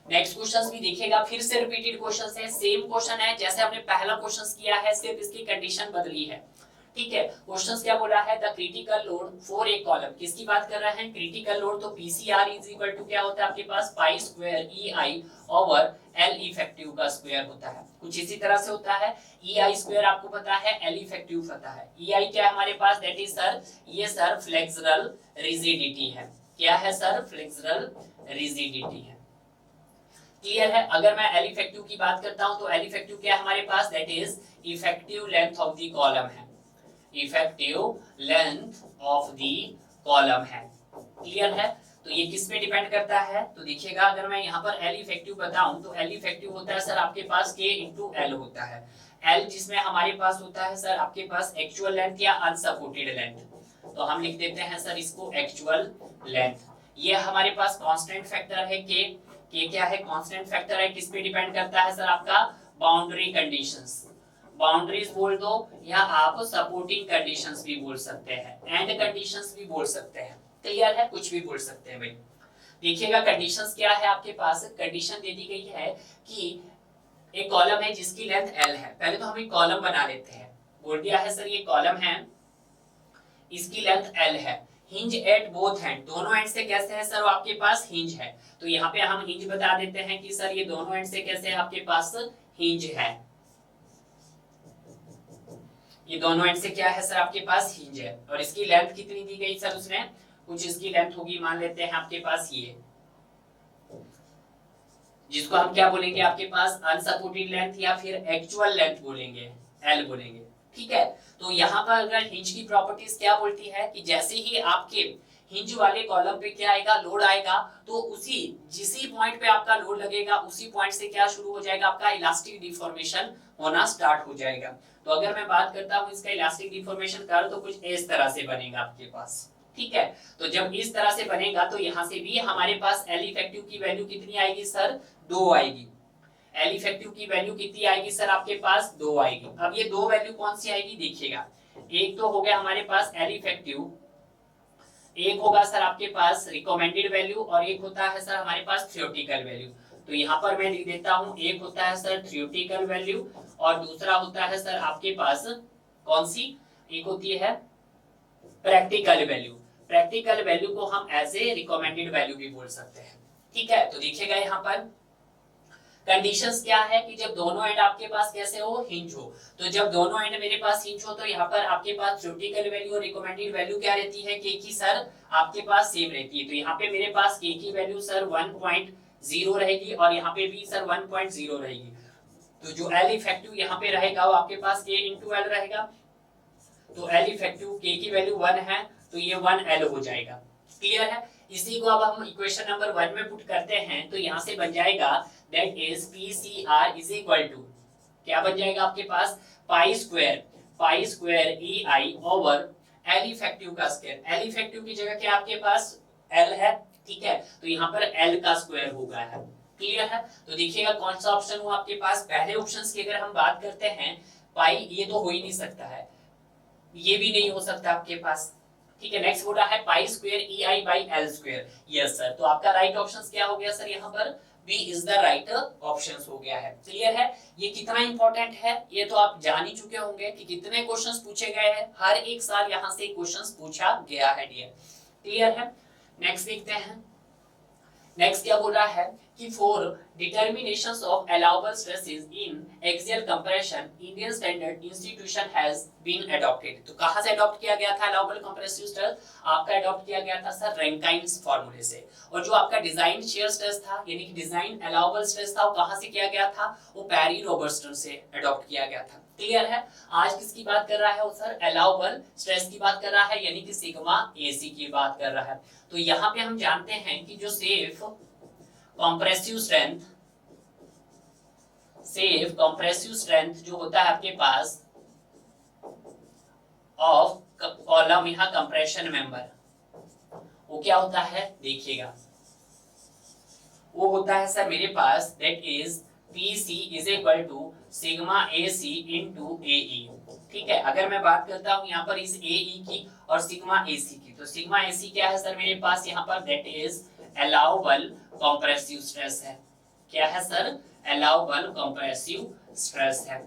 नेक्स्ट क्वेश्चंस भी देखिएगा, फिर से रिपीटेड क्वेश्चंस है, सेम क्वेश्चन है जैसे हमने पहला क्वेश्चंस किया है, सिर्फ इसकी कंडीशन बदली है। ठीक है। क्वेश्चंस क्या बोला है, the critical load for a column, किसकी बात कर रहे हैं, क्रिटिकल लोड। तो पीसीआर इज इक्वल टू क्या होता है आपके पास pi square EI over L effective का स्क्वायर होता है। कुछ इसी तरह से होता है, ईआई स्क्वायर आपको पता है, एल इफेक्टिव पता है। ईआई क्या है हमारे पास, दैट इज सर ये सर फ्लेक्सुरल रिजिडिटी है। क्या है सर, फ्लेक्सुरल रिजिडिटी है। क्लियर है। अगर मैं एल इफेक्टिव की बात करता हूं तो एल इफेक्टिव क्या है हमारे पास, that is effective length of the column है, effective length of the column है। क्लियर है। तो ये किस पे डिपेंड करता है, तो देखिएगा अगर मैं यहाँ पर एल इफेक्टिव बताऊं तो एल इफेक्टिव होता है सर आपके पास के इंटू एल होता है। एल जिसमें हमारे पास होता है सर आपके पास एक्चुअल लेंथ या अनसपोर्टेड लेंथ, तो हम लिख देते हैं सर इसको एक्चुअल लेंथ। ये हमारे पास कांस्टेंट फैक्टर है के क्या है, कांस्टेंट फैक्टर है, किस पे डिपेंड करता है सर आपका बाउंड्री कंडीशंस। बाउंड्रीज बोल दो या आप सपोर्टिंग कंडीशंस भी बोल सकते हैं, एंड कंडीशंस भी बोल सकते हैं। क्लियर है, कुछ भी बोल सकते हैं भाई। देखिएगा कंडीशंस क्या है आपके पास, कंडीशन दे दी गई है कि एक कॉलम है जिसकी लेंथ एल है। पहले तो हम एक कॉलम बना लेते हैं, बोल दिया है सर ये कॉलम है, इसकी लेंथ एल है, हिंज एट बोथ एंड, दोनों एंड से कैसे है सर आपके पास हिंज है। तो यहाँ पे हम हिंज बता देते हैं कि सर ये दोनों एंड से कैसे है आपके पास हिंज है, ये दोनों एंड से क्या है सर आपके पास हिंज है। और इसकी लेंथ कितनी दी गई सर उसने, कुछ इसकी लेंथ होगी, मान लेते हैं आपके पास ये, जिसको हम क्या बोलेंगे आपके पास अनसपोर्टेड लेंथ या फिर एक्चुअल लेंथ बोलेंगे, एल बोलेंगे। ठीक है। तो यहाँ पर अगर हिंज की प्रॉपर्टीज क्या बोलती है कि जैसे ही आपके हिंज वाले कॉलम पे क्या आएगा, लोड आएगा, तो उसी जिसी पॉइंट पे आपका लोड लगेगा उसी पॉइंट से क्या शुरू हो जाएगा, आपका इलास्टिक डिफॉर्मेशन होना स्टार्ट हो जाएगा। तो अगर मैं बात करता हूँ इसका इलास्टिक डिफॉर्मेशन कर, तो कुछ इस तरह से बनेगा आपके पास। ठीक है। तो जब इस तरह से बनेगा तो यहाँ से भी हमारे पास एल इफेक्टिव की वैल्यू कितनी आएगी सर, 2 आएगी। एल इफेक्टिव की वैल्यू कितनी आएगी सर आपके पास, 2 आएगी। अब ये 2 वैल्यू कौन सी आएगी, देखिएगा, एक तो हो गया हमारे पास एल इफेक्टिव, एक होगा सर आपके पास रिकमेंडेड वैल्यू, और एक होता है सर हमारे पास थ्योरेटिकल वैल्यू। तो यहाँ पर मैं लिख देता हूँ, एक होता है सर थ्योरेटिकल वैल्यू और दूसरा होता है सर आपके पास कौन सी, एक होती है प्रैक्टिकल वैल्यू। प्रैक्टिकल वैल्यू को हम एज ए रिकमेंडेड वैल्यू भी बोल सकते हैं। ठीक है। तो देखिएगा यहाँ पर कंडीशंस क्या है कि जब दोनों एंड आपके पास कैसे हो, हिंज हो। तो जब दोनों एंड मेरे पास हिंज हो तो यहाँ पर आपके पास थ्योरेटिकल वैल्यू और रिकमेंडेड वैल्यू क्या रहती है, के की सर आपके पास सेम रहती है। तो यहाँ पे मेरे पास के की वैल्यू सर 1.0 रहेगी और यहाँ पे भी सर 1.0 रहेगी। तो जो एल इफेक्टिव यहाँ पे रहेगा वो आपके पास के इंटू एल रहेगा। तो एल इफेक्टिव के की वैल्यू 1 है तो ये 1 एल हो जाएगा। क्लियर है। इसी को अब हम इक्वेशन नंबर 1 में पुट करते हैं तो यहाँ से बन जाएगा that is PCR is equal to, क्या बन जाएगा आपके पास, pi square EI over L effective का स्क्वायर। एल इफेक्टिव की जगह क्या आपके पास एल है। ठीक है। तो यहाँ पर एल का स्क्वायर हो गया है। क्लियर है। तो देखिएगा कौन सा ऑप्शन हुआ आपके पास, पहले ऑप्शन की अगर हम बात करते हैं पाई, ये तो हो ही नहीं सकता है, ये भी नहीं हो सकता आपके पास। ठीक है। नेक्स्ट बोला है पाई square EI by L square. Yes sir. तो आपका राइट ऑप्शन क्या हो गया सर, यहाँ पर B is the right option हो गया है। क्लियर है। ये कितना इंपॉर्टेंट है ये तो आप जान ही चुके होंगे कि कितने क्वेश्चंस पूछे गए हैं, हर एक साल यहाँ से क्वेश्चंस पूछा गया है डियर। क्लियर है। नेक्स्ट देखते हैं, नेक्स्ट क्या बोल रहा है कि for determinations of allowable stresses in axial compression Indian standard institution has been adopted. तो कहां से अडॉप्ट किया गया था अलाउबल कंप्रेसिव स्ट्रेस? आपका अडॉप्ट किया गया था सर रैंकाइन्स फार्मूले से। और जो आपका डिजाइन शियर स्ट्रेस था यानी कि डिजाइन अलाउबल स्ट्रेस था वो कहां से किया गया था? वो पैरी रॉबर्टसन से अडॉप्ट किया गया था। क्लियर है? आज किसकी बात कर रहा है वो सर? अलाउबल स्ट्रेस की बात कर रहा है यानी कि सिग्मा एसी की बात कर रहा है। तो यहाँ पे हम जानते हैं कि जो सेफ कंप्रेसिव स्ट्रेंथ जो होता है आपके पास ऑफ कॉलम यहाँ कंप्रेशन मेंबर, वो क्या होता है देखिएगा, वो होता है सर मेरे पास that is PC is equal to sigma AC into AE। ठीक है, अगर मैं बात करता हूं यहाँ पर इस AE की और सिग्मा AC की, तो सिग्मा AC क्या है सर मेरे पास यहाँ पर? That is allowable compressive stress है। क्या है सर? अलाउबल कंप्रेसिव स्ट्रेस है।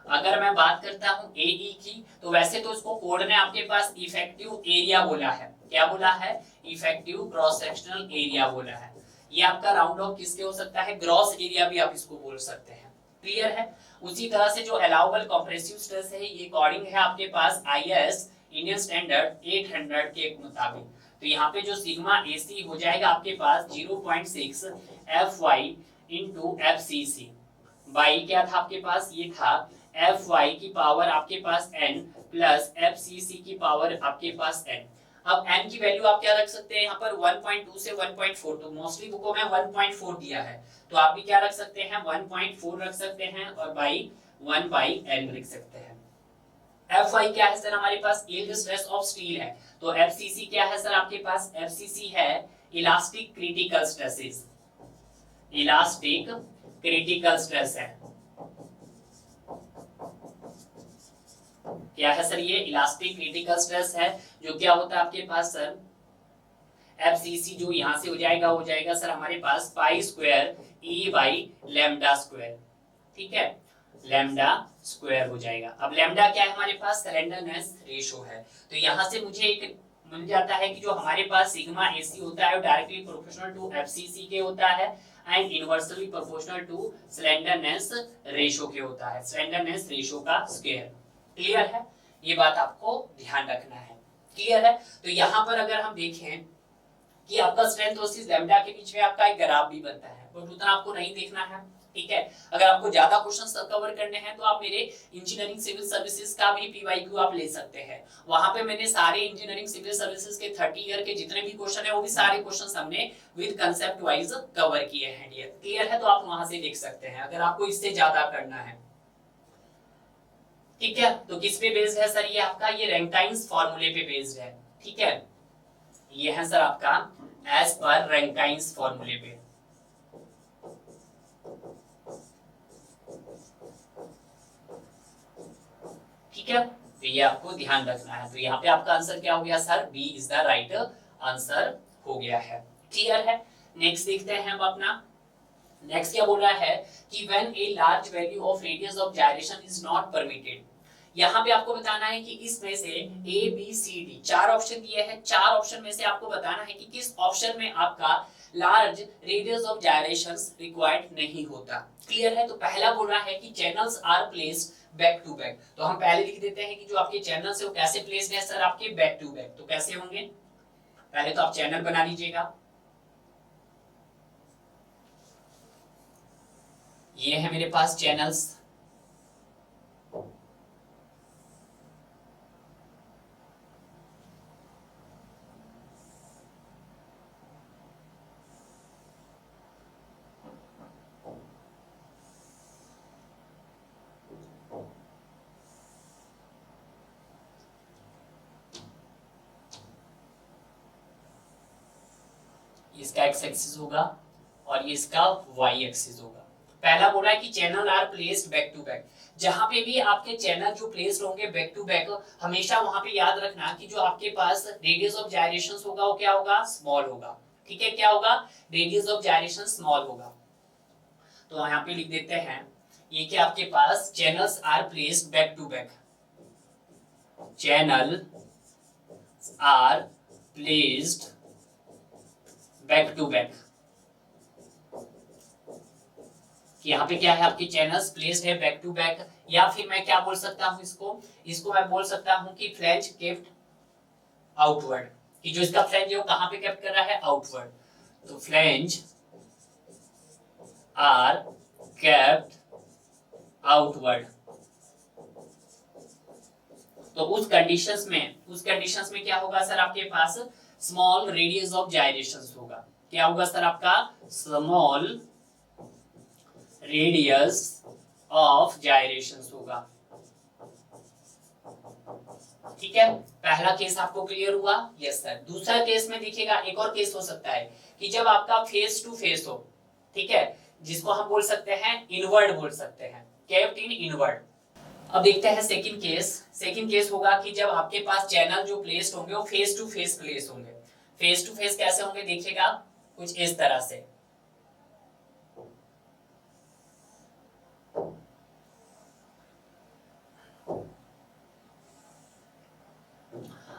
अगर मैं बात करता हूं AE की, तो वैसे तो इसको कोड ने आपके पास इफेक्टिव एरिया बोला है। क्या बोला है? इफेक्टिव क्रॉस सेक्शनल एरिया बोला है। ये आपका राउंड ऑफ किसके हो सकता है? ग्रॉस एरिया भी आप इसको बोल सकते हैं। क्लियर है? उसी तरह से जो अलाउबल कंप्रेसिव स्ट्रेस है ये अकॉर्डिंग है आपके पास IS इंडियन स्टैंडर्ड 800 के मुताबिक। तो यहाँ पे जो सिग्मा AC हो जाएगा आपके पास 0.6 FY इंटू FCC बाई क्या था आपके पास? ये था FY की पावर आपके पास n प्लस FCC की पावर आपके पास n। अब n की वैल्यू आप क्या रख सकते हैं यहाँ पर? 1.2 से 1.4, तो मोस्टली बुकों में 1.4 दिया है, तो आप भी क्या रख सकते हैं? 1.4 रख सकते हैं और बाई 1/n लिख सकते हैं। Fy क्या है सर हमारे पास? यील्ड स्ट्रेस ऑफ स्टील है। तो FCC क्या है सर आपके पास? FCC है elastic critical stresses, elastic critical stress है। क्या है सर? ये इलास्टिक क्रिटिकल स्ट्रेस है। जो क्या होता है आपके पास सर? FCC जो यहां से हो जाएगा सर हमारे पास pi square E by lambda square. ठीक है, लैम्डा स्क्वायर हो जाएगा। अब लैम्डा क्या है हमारे पास? स्लेंडरनेस रेशो है। तो यहां से मुझे एक मिल जाता है कि जो हमारे पास सिग्मा AC होता है वो डायरेक्टली प्रोपोर्शनल टू FCC के होता है and inversely proportional to slenderness ratio के होता है, स्लेंडरनेस रेशो का स्क्वायर। क्लियर है? ये बात आपको ध्यान रखना है। क्लियर है? तो यहाँ पर अगर हम देखें कि आपका स्ट्रेंथ वर्सेस लैम्डा के बीच में आपका एक ग्राफ भी बनता है, बट उतना आपको नहीं देखना है। ठीक है, अगर आपको ज्यादा क्वेश्चंस कवर करने हैं तो आप मेरे इंजीनियरिंग सिविल सर्विसेज का भी PYQ आप ले सकते हैं। वहां पे मैंने सारे इंजीनियरिंग सिविल सर्विसेज के 30 ईयर के जितने भी क्वेश्चन है वो भी सारे क्वेश्चंस हमने विद कांसेप्ट वाइज कवर किए हैं डियर। क्लियर है? तो आप वहां से देख सकते हैं अगर आपको इससे ज्यादा करना है। ठीक है, तो किस पे बेस्ड है सर? ये आपका ये रैंकाइन्स फार्मूले पे बेस्ड है। ठीक है, ये है सर आपका एज पर रैंकाइन्स फार्मूले पे। ठीक है, तो ये आपको ध्यान रखना है। तो यहाँ पे आपका आंसर क्या हो गया sir? B is the right answer हो गया है। क्लियर है? नेक्स्ट देखते हैं हम अपना। नेक्स्ट क्या बोल रहा है कि when a large value of radius of gyration is not permitted. यहाँ पे आपको बताना है कि इसमें से ABCD 4 ऑप्शन दिए हैं, 4 ऑप्शन में से आपको बताना है कि किस ऑप्शन में आपका large radius of gyrations required नहीं होता। क्लियर है? तो पहला बोल रहा है कि channels are placed back to back. तो हम पहले लिख देते हैं कि जो आपके चैनल्स है वो कैसे प्लेस्ड है सर? आपके बैक टू बैक। तो कैसे होंगे? पहले तो आप चैनल बना लीजिएगा। ये है मेरे पास चैनल्स। इसका एक्स एक्सिस होगा और ये इसका वाई एक्सिस होगा। पहला बोला है कि channel are placed back to back. जहां पे भी आपके चैनल जो प्लेस्ड होंगे बैक टू बैक, हमेशा वहां पे याद रखना कि जो आपके पास रेडियस ऑफ जायरेशंस होगा वो क्या होगा? स्मॉल होगा। ठीक है, क्या होगा? रेडियस ऑफ जायरेशन स्मॉल होगा। तो यहाँ पे लिख देते हैं ये कि आपके पास channels are placed back to back, channel are placed back to back. यहाँ पे क्या है आपके चैनल्स प्लेस्ड है बैक टू बैक, या फिर मैं क्या बोल सकता हूँ इसको मैं बोल सकता हूँ कि फ्लैंज केप्ट आउटवर्ड, कि जो इसका फ्लैंज है वो कहाँ पे केप्ट कर रहा है, आउटवर्ड। तो फ्लैंज आर केप्ट आउटवर्ड। तो उस कंडीशंस में क्या होगा सर आपके पास स्मॉल रेडियस ऑफ जायरेशंस होगा। क्या होगा सर आपका स्मॉल रेडियस ऑफ जायरेशंस होगा। ठीक है, पहला केस आपको क्लियर हुआ? Yes sir. दूसरा केस में देखिएगा, एक और केस हो सकता है कि जब आपका फेस टू फेस हो, ठीक है, जिसको हम बोल सकते हैं इनवर्ड बोल सकते हैं, केप्ट इन इनवर्ड। अब देखते हैं सेकंड केस। सेकंड केस होगा कि जब आपके पास चैनल जो प्लेस्ड होंगे वो फेस टू फेस प्लेस होंगे। फेस टू फेस कैसे होंगे देखिएगा, कुछ इस तरह से।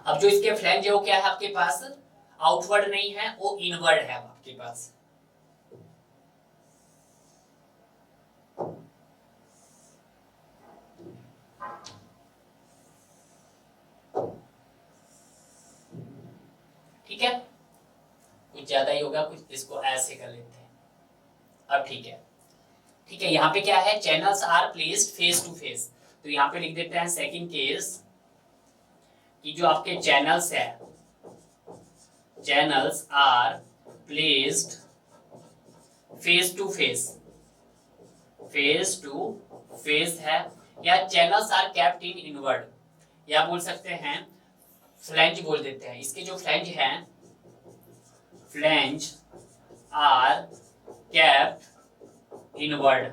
अब जो इसके फ्लैंज है वो क्या है आपके पास, आउटवर्ड नहीं है, वो इनवर्ड है आपके पास। ठीक है, कुछ ज्यादा ही होगा, कुछ इसको ऐसे कर लेते हैं। अब ठीक है, ठीक है, यहाँ पे क्या है, channels are placed face to face. तो यहाँ पे लिख देते हैं सेकंड केस कि जो आपके चैनल्स है, channels are placed face to face, face to face है, या channels are kept in inward, या बोल सकते हैं फ्लैंज बोल देते हैं। इसके जो फ्लैंज हैं, फ्लैंज आर केप्ट इनवर्ड।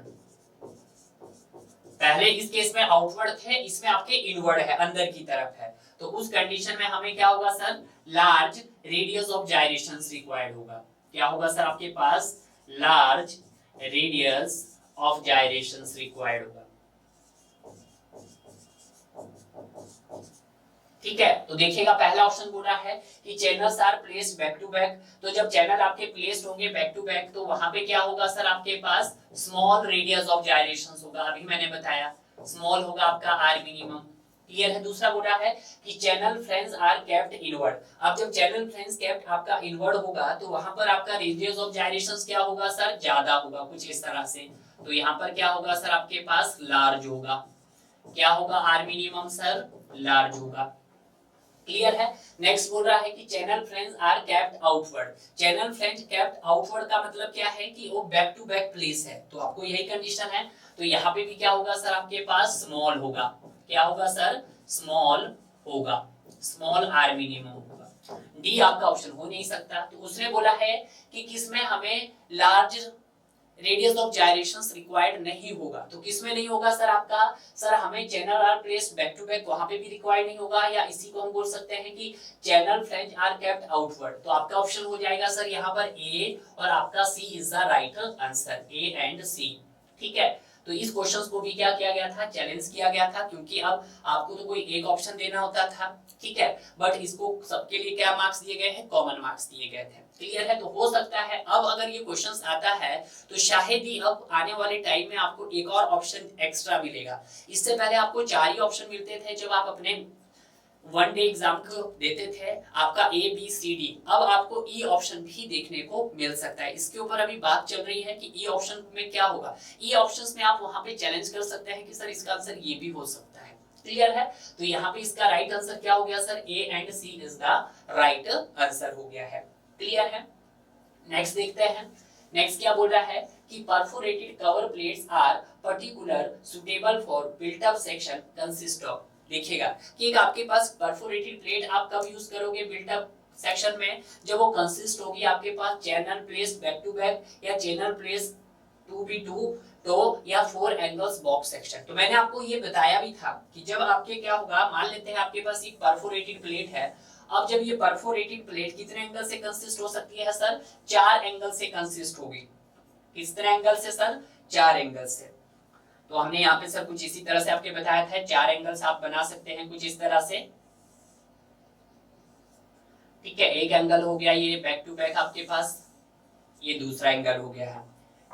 पहले इस केस में आउटवर्ड थे, इसमें आपके इनवर्ड है, अंदर की तरफ है। तो उस कंडीशन में हमें क्या होगा sir, large radius of gyrations required होगा। क्या होगा सर आपके पास, large radius of gyrations required होगा। ठीक है, तो देखिएगा पहला ऑप्शन बोल रहा है कि channels are placed back to back. तो जब चैनल आपके प्लेस्ड होंगे बैक टू बैक, तो वहां पे क्या होगा सर आपके पास स्मॉल रेडियस ऑफ जायरेशंस होगा। अभी मैंने बताया स्मॉल होगा आपका आर मिनिमम। क्लियर है? दूसरा बोल रहा है कि channel flange are kept inward. अब जब चैनल फ्लैंज केप्ट आपका इनवर्ड होगा तो वहां पर आपका रेडियस ऑफ जायरेशंस क्या होगा सर, ज्यादा होगा, कुछ इस तरह से। तो यहाँ पर क्या होगा सर आपके पास, लार्ज होगा। क्या होगा, आर मिनिमम सर लार्ज होगा। क्लियर है? नेक्स्ट बोल रहा है कि channel flange are kept outward. Channel flange kept outward का मतलब क्या है कि वो बैक टू बैक प्लेस है, तो आपको यही कंडीशन है। तो यहाँ पे भी क्या होगा सर आपके पास, स्मॉल होगा। क्या होगा सर, स्मॉल होगा, स्मॉल आर मिनिमम होगा। डी आपका ऑप्शन हो नहीं सकता। तो उसने बोला है कि किसमें हमें large radius of gyrations required नहीं होगा। तो किसमें नहीं होगा सर आपका, सर हमें channel are placed back to back, वहां पे भी रिक्वायर्ड नहीं होगा, या इसी को हम बोल सकते हैं कि channel flange are kept outward. तो आपका ऑप्शन हो जाएगा सर यहाँ पर ए, और आपका C is the right answer, A and C. ठीक है, तो इस क्वेश्चंस को भी क्या किया गया था, चैलेंज किया गया था, क्योंकि अब आपको तो कोई एक ऑप्शन देना होता था। ठीक है, बट इसको सबके लिए क्या मार्क्स दिए गए हैं, कॉमन मार्क्स दिए गए थे। क्लियर है? तो हो सकता है अब अगर ये क्वेश्चंस आता है तो शायद ही अब आने वाले टाइम में आपको एक और ऑप्शन एक्स्ट्रा मिलेगा। इससे पहले आपको 4 ही ऑप्शन मिलते थे जब आप अपने वन डे एग्जाम को देते थे, आपका ए बी सी डी। अब आपको ई ऑप्शन भी देखने को मिल सकता है। इसके ऊपर अभी बात चल रही है कि ई ऑप्शन में क्या होगा। ई ऑप्शंस में आप वहां पे चैलेंज कर सकते हैं कि सर इसका आंसर ये भी हो सकता है। क्लियर है? तो यहाँ पे इसका राइट आंसर क्या हो गया sir, A and C is the right answer हो गया है। क्लियर है? नेक्स्ट देखते हैं। नेक्स्ट क्या बोल रहा है कि perforated cover plates are particular suitable for built up section consist of. देखिएगा कि एक आपके पास परफोरेटेड प्लेट आप कब यूज करोगे बिल्ट अप सेक्शन में, जब वो कंसिस्ट होगी आपके पास channel place back to back, या चैनल प्लेस 2b2 तो या 4 एंगल्स बॉक्स सेक्शन। तो मैंने आपको ये बताया भी था कि जब आपके क्या होगा, मान लेते हैं आपके पास एक परफोरेटेड प्लेट है। अब जब ये परफोरेटेड प्लेट कितने एंगल से कंसिस्ट हो सकती है सर, 4 एंगल से कंसिस्ट होगी। कितने एंगल से सर, 4 एंगल से। तो हमने यहाँ पे सर कुछ इसी तरह से आपके बताया था, 4 एंगल्स आप बना सकते हैं कुछ इस तरह से। ठीक है, एक एंगल हो गया ये बैक टू बैक आपके पास, ये दूसरा एंगल हो गया है।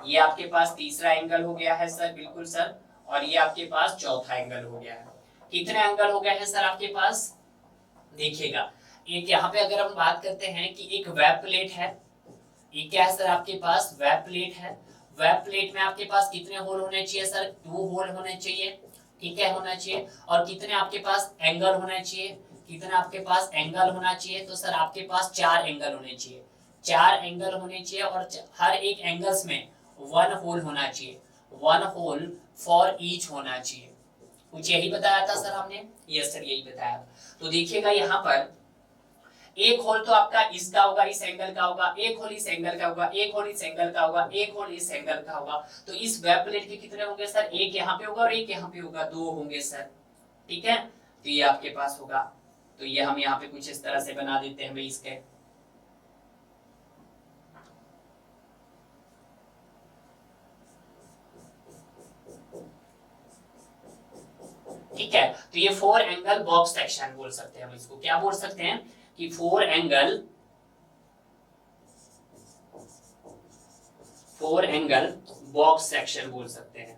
ये आपके पास तीसरा एंगल हो गया है सर, बिल्कुल सर, और ये आपके पास चौथा एंगल हो गया है। कितने एंगल हो गए हैं सर आपके पास? देखिएगा एक यहाँ पे अगर हम बात करते हैं कि एक वेब प्लेट है, ये क्या है सर आपके पास? वेब प्लेट है। वेब प्लेट में आपके पास कितने होल होने चाहिए सर? 2 होल होने चाहिए, ठीक है, होना चाहिए। और कितने आपके पास एंगल होना चाहिए? कितना आपके पास एंगल होना चाहिए? तो सर आपके पास 4 एंगल होने चाहिए, 4 एंगल होने चाहिए, और हर एक एंगल्स में 1 होल होना चाहिए, 1 होल फॉर ईच होना चाहिए। कुछ यही बताया था सर हमने? यस सर, यही बताया। तो देखिएगा यहाँ पर एक होल तो आपका इसका होगा, इस एंगल का होगा, एक होल इस एंगल का होगा, एक होल इस एंगल का होगा, एक होल इस एंगल का होगा। तो इस वेब प्लेट के कितने होंगे सर? एक यहाँ पे होगा और एक यहाँ पे होगा, 2 होंगे सर, ठीक है। तो ये आपके पास होगा। तो ये हम यहाँ पे कुछ इस तरह से बना देते हैं भाई इसके, ठीक है। तो ये 4 एंगल बॉक्स सेक्शन बोल सकते हैं हम इसको, क्या बोल सकते हैं कि 4 एंगल बॉक्स सेक्शन बोल सकते हैं।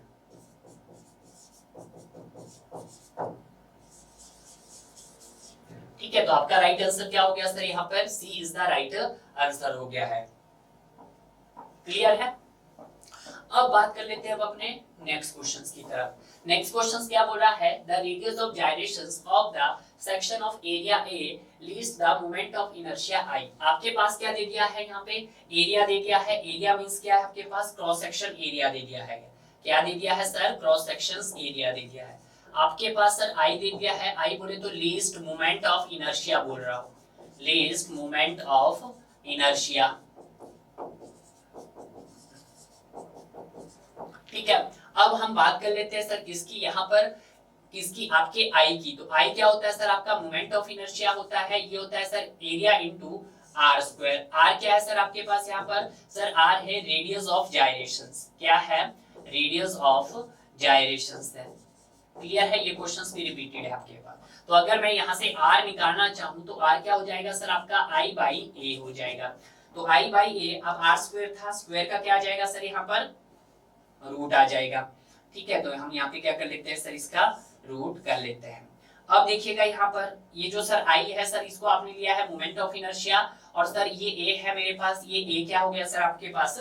ठीक है, तो आपका राइट आंसर क्या हो गया सर? यहाँ पर सी इज द राइट आंसर हो गया है। क्लियर है? अब बात कर लेते हैं अब अपने नेक्स्ट क्वेश्चंस की तरफ। नेक्स्ट क्वेश्चंस क्या बोल रहा है? The radius of gyrations of the section of area A leads the moment of inertia I. आपके पास क्या दे दिया है? यहाँ पे एरिया दे दिया है। एरिया मींस क्या है? आपके पास क्रॉस सेक्शन एरिया दे दिया है। क्या दे दिया है सर? क्रॉस सेक्शंस एरिया दे दिया है। आपके पास सर आई दे दिया है। आई बोले तो लीस्ट मोमेंट ऑफ इनर्शिया बोल रहा हूँ, लीस्ट मोमेंट ऑफ इनर्शिया, ठीक है। अब हम बात कर लेते हैं सर किसकी, यहाँ पर किसकी? आपके आई की। तो आई क्या होता है सर? आपका मोमेंट ऑफ इनर्शिया होता है, ये होता है sir area into R square. R क्या है सर आपके पास यहाँ पर? सर आर है रेडियस ऑफ जाइरेशंस। क्या है? रेडियस ऑफ जाइरेशंस है। क्लियर है? ये क्वेश्चंस भी रिपीटेड है आपके पास। तो अगर मैं यहाँ से आर निकालना चाहूँ तो आर क्या हो जाएगा सर आपका? आई बाई ए हो जाएगा। तो आई बाई ए, अब आर स्क्वायर था, स्क्वायर का क्या आ जाएगा सर यहाँ पर? रूट आ जाएगा, ठीक है। तो हम यहाँ पे क्या कर लेते हैं सर? इसका रूट कर लेते हैं। अब देखिएगा यहाँ पर ये जो सर आई है सर, इसको आपने लिया है मोमेंट ऑफ इनर्शिया, और सर ये ए है मेरे पास, ये ए क्या हो गया सर आपके पास?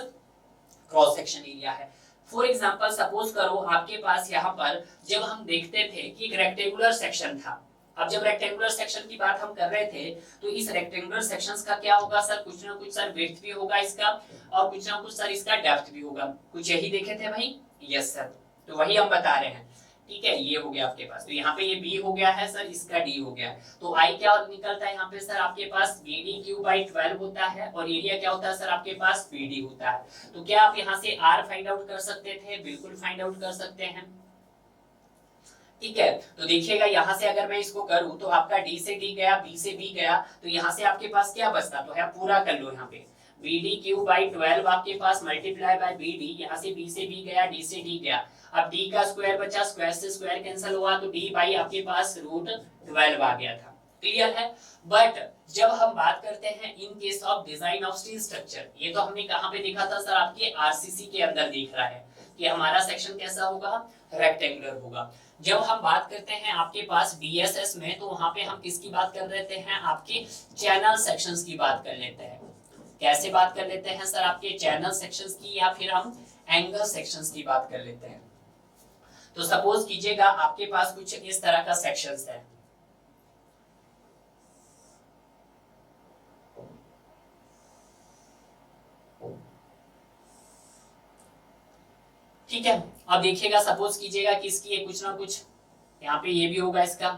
क्रॉस सेक्शन एरिया है। फॉर एग्जांपल सपोज करो आपके पास यहाँ पर जब हम देखते थे कि एक रेक्टेंगुलर सेक्शन था, अब जब रेक्टेंगुलर सेक्शन की बात हम कर रहे थे तो इस रेक्टेंगुलर सेक्शंस का क्या होगा सर? कुछ ना कुछ सर विड्थ भी होगा इसका, और कुछ ना कुछ सर इसका डेप्थ भी होगा। कुछ यही देखे थे भाई? यस सर, तो वही हम बता रहे हैं, ठीक है। ये हो गया आपके पास, तो यहाँ पे ये बी हो गया है सर, इसका डी हो गया है। तो आई क्या निकलता है यहाँ पे सर आपके पास? BD क्यूब बाई 12 होता है, और एरिया क्या होता है सर आपके पास? BD होता है। तो क्या आप यहाँ से आर फाइंड आउट कर सकते थे? बिल्कुल फाइंड आउट कर सकते हैं, ठीक है। तो देखिएगा यहाँ से अगर मैं इसको करूँ तो आपका डी से डी गया, बी से बी गया, तो यहाँ से आपके पास क्या बचता? तो है पूरा कर लो यहाँ पे BD क्यूब बाई 12 आपके पास मल्टीप्लाई बाय BD, यहाँ से बी से बी गया, डी से डी गया। अब डी का स्क्वायर बचा, स्क्वायर से स्क्वायर कैंसिल हुआ, तो डी बाई आपके पास रूट 12 आ गया था। क्लियर है? बट जब हम बात करते हैं in case of design of steel structure, ये तो हमने कहाँ पे देखा था सर? आपके आरसीसी के अंदर देख रहा है कि हमारा सेक्शन कैसा होगा? रेक्टेंगुलर होगा। जब हम बात करते हैं आपके पास डीएसएस में, तो वहां पे हम किसकी बात कर लेते हैं? आपके चैनल सेक्शंस की बात कर लेते हैं। कैसे बात कर लेते हैं सर? आपके चैनल सेक्शंस की, या फिर हम एंगल सेक्शंस की बात कर लेते हैं। तो सपोज कीजिएगा आपके पास कुछ इस तरह का सेक्शंस है, ठीक है। अब देखिएगा सपोज कीजिएगा कि इसकी कुछ ना कुछ यहाँ पे ये भी होगा इसका,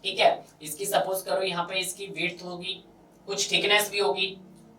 ठीक है। इसकी सपोज करो यहाँ पे इसकी विड्थ होगी, कुछ थिकनेस भी होगी,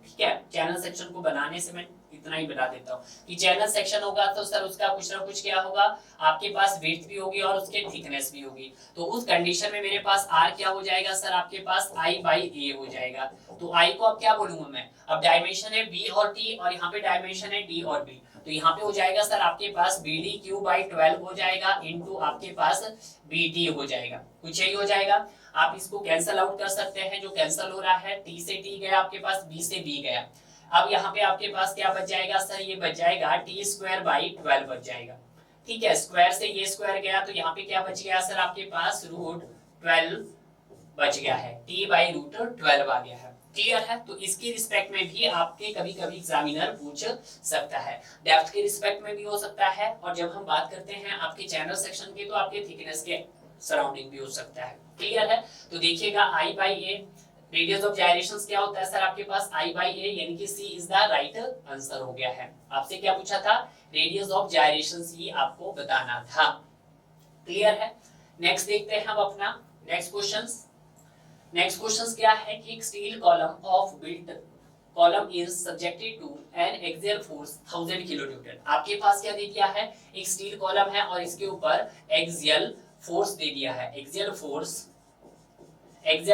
ठीक है। चैनल सेक्शन को बनाने से मैं इतना ही बता देता हूँ कि चैनल सेक्शन होगा तो सर उसका कुछ ना कुछ क्या होगा? आपके पास विड्थ भी होगी और उसके थिकनेस भी होगी। तो उस कंडीशन में मेरे पास आर क्या हो जाएगा सर? आपके पास आई बाई ए हो जाएगा। तो आई को अब क्या बोलूंगा मैं? अब डायमेंशन है बी और टी, और यहाँ पे डायमेंशन है डी और बी। तो यहाँ पे हो जाएगा सर आपके पास BD क्यूब बाई 12 हो जाएगा, इनटू आपके पास BT हो जाएगा। कुछ यही हो जाएगा। आप इसको कैंसिल आउट कर सकते हैं, जो कैंसिल हो रहा है, T से T गया आपके पास, B से B गया। अब यहाँ पे आपके पास क्या बच जाएगा सर, ये बच जाएगा टी स्क्वायर बाई 12 बच जाएगा। ठीक है, स्क्वायर से ये स्क्वायर गया तो यहाँ पे क्या बच गया सर आपके पास रूट 12 बच गया है, टी बाई रूट 12 आ गया है। क्लियर है? तो इसके रिस्पेक्ट में भी आपके कभी कभी एग्जामिनर पूछ सकता है, डेप्थ के रिस्पेक्ट में भी हो सकता है, और जब हम बात करते हैं आपके चैनल सेक्शन की तो आपके थिकनेस के सराउंडिंग भी हो सकता है। क्लियर है? तो देखिएगा आई बाई ए, रेडियस ऑफ जायरेशंस क्या होता है सर आपके पास आई बाई ए, यानी कि सी इज द राइट आंसर हो गया है। आपसे क्या पूछा था, रेडियस ऑफ जायरेशंस ही आपको बताना था। क्लियर है? नेक्स्ट देखते हैं हम अपना नेक्स्ट क्वेश्चंस। नेक्स्ट क्वेश्चन क्या है कि एक steel column of built column is subjected to an axial force 1000 kilo newton. आपके पास क्या दे दिया है, एक स्टील कॉलम है और इसके ऊपर एक्सियल फोर्स दे दिया है। एक्सियल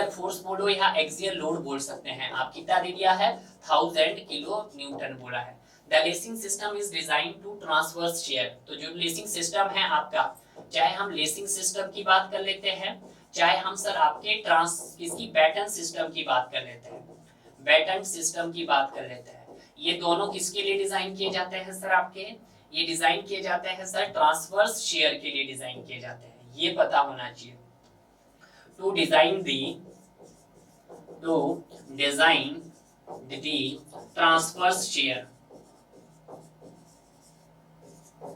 फोर्स बोलो या एक्सियल लोड बोल सकते हैं आप। कितना दे दिया है, 1000 किलो न्यूटन बोला है। The lacing system is design to transverse shear. तो जो लेसिंग सिस्टम है आपका, चाहे हम लेसिंग सिस्टम की बात कर लेते हैं, चाहे हम सर आपके किसकी बैटन सिस्टम की बात कर लेते हैं, बैटन सिस्टम की बात कर लेते हैं, ये दोनों किसके लिए डिजाइन किए जाते हैं सर आपके, ये डिजाइन किए जाते हैं सर ट्रांसवर्स शेयर के लिए डिजाइन किए जाते हैं। ये पता होना चाहिए। To design the transverse shear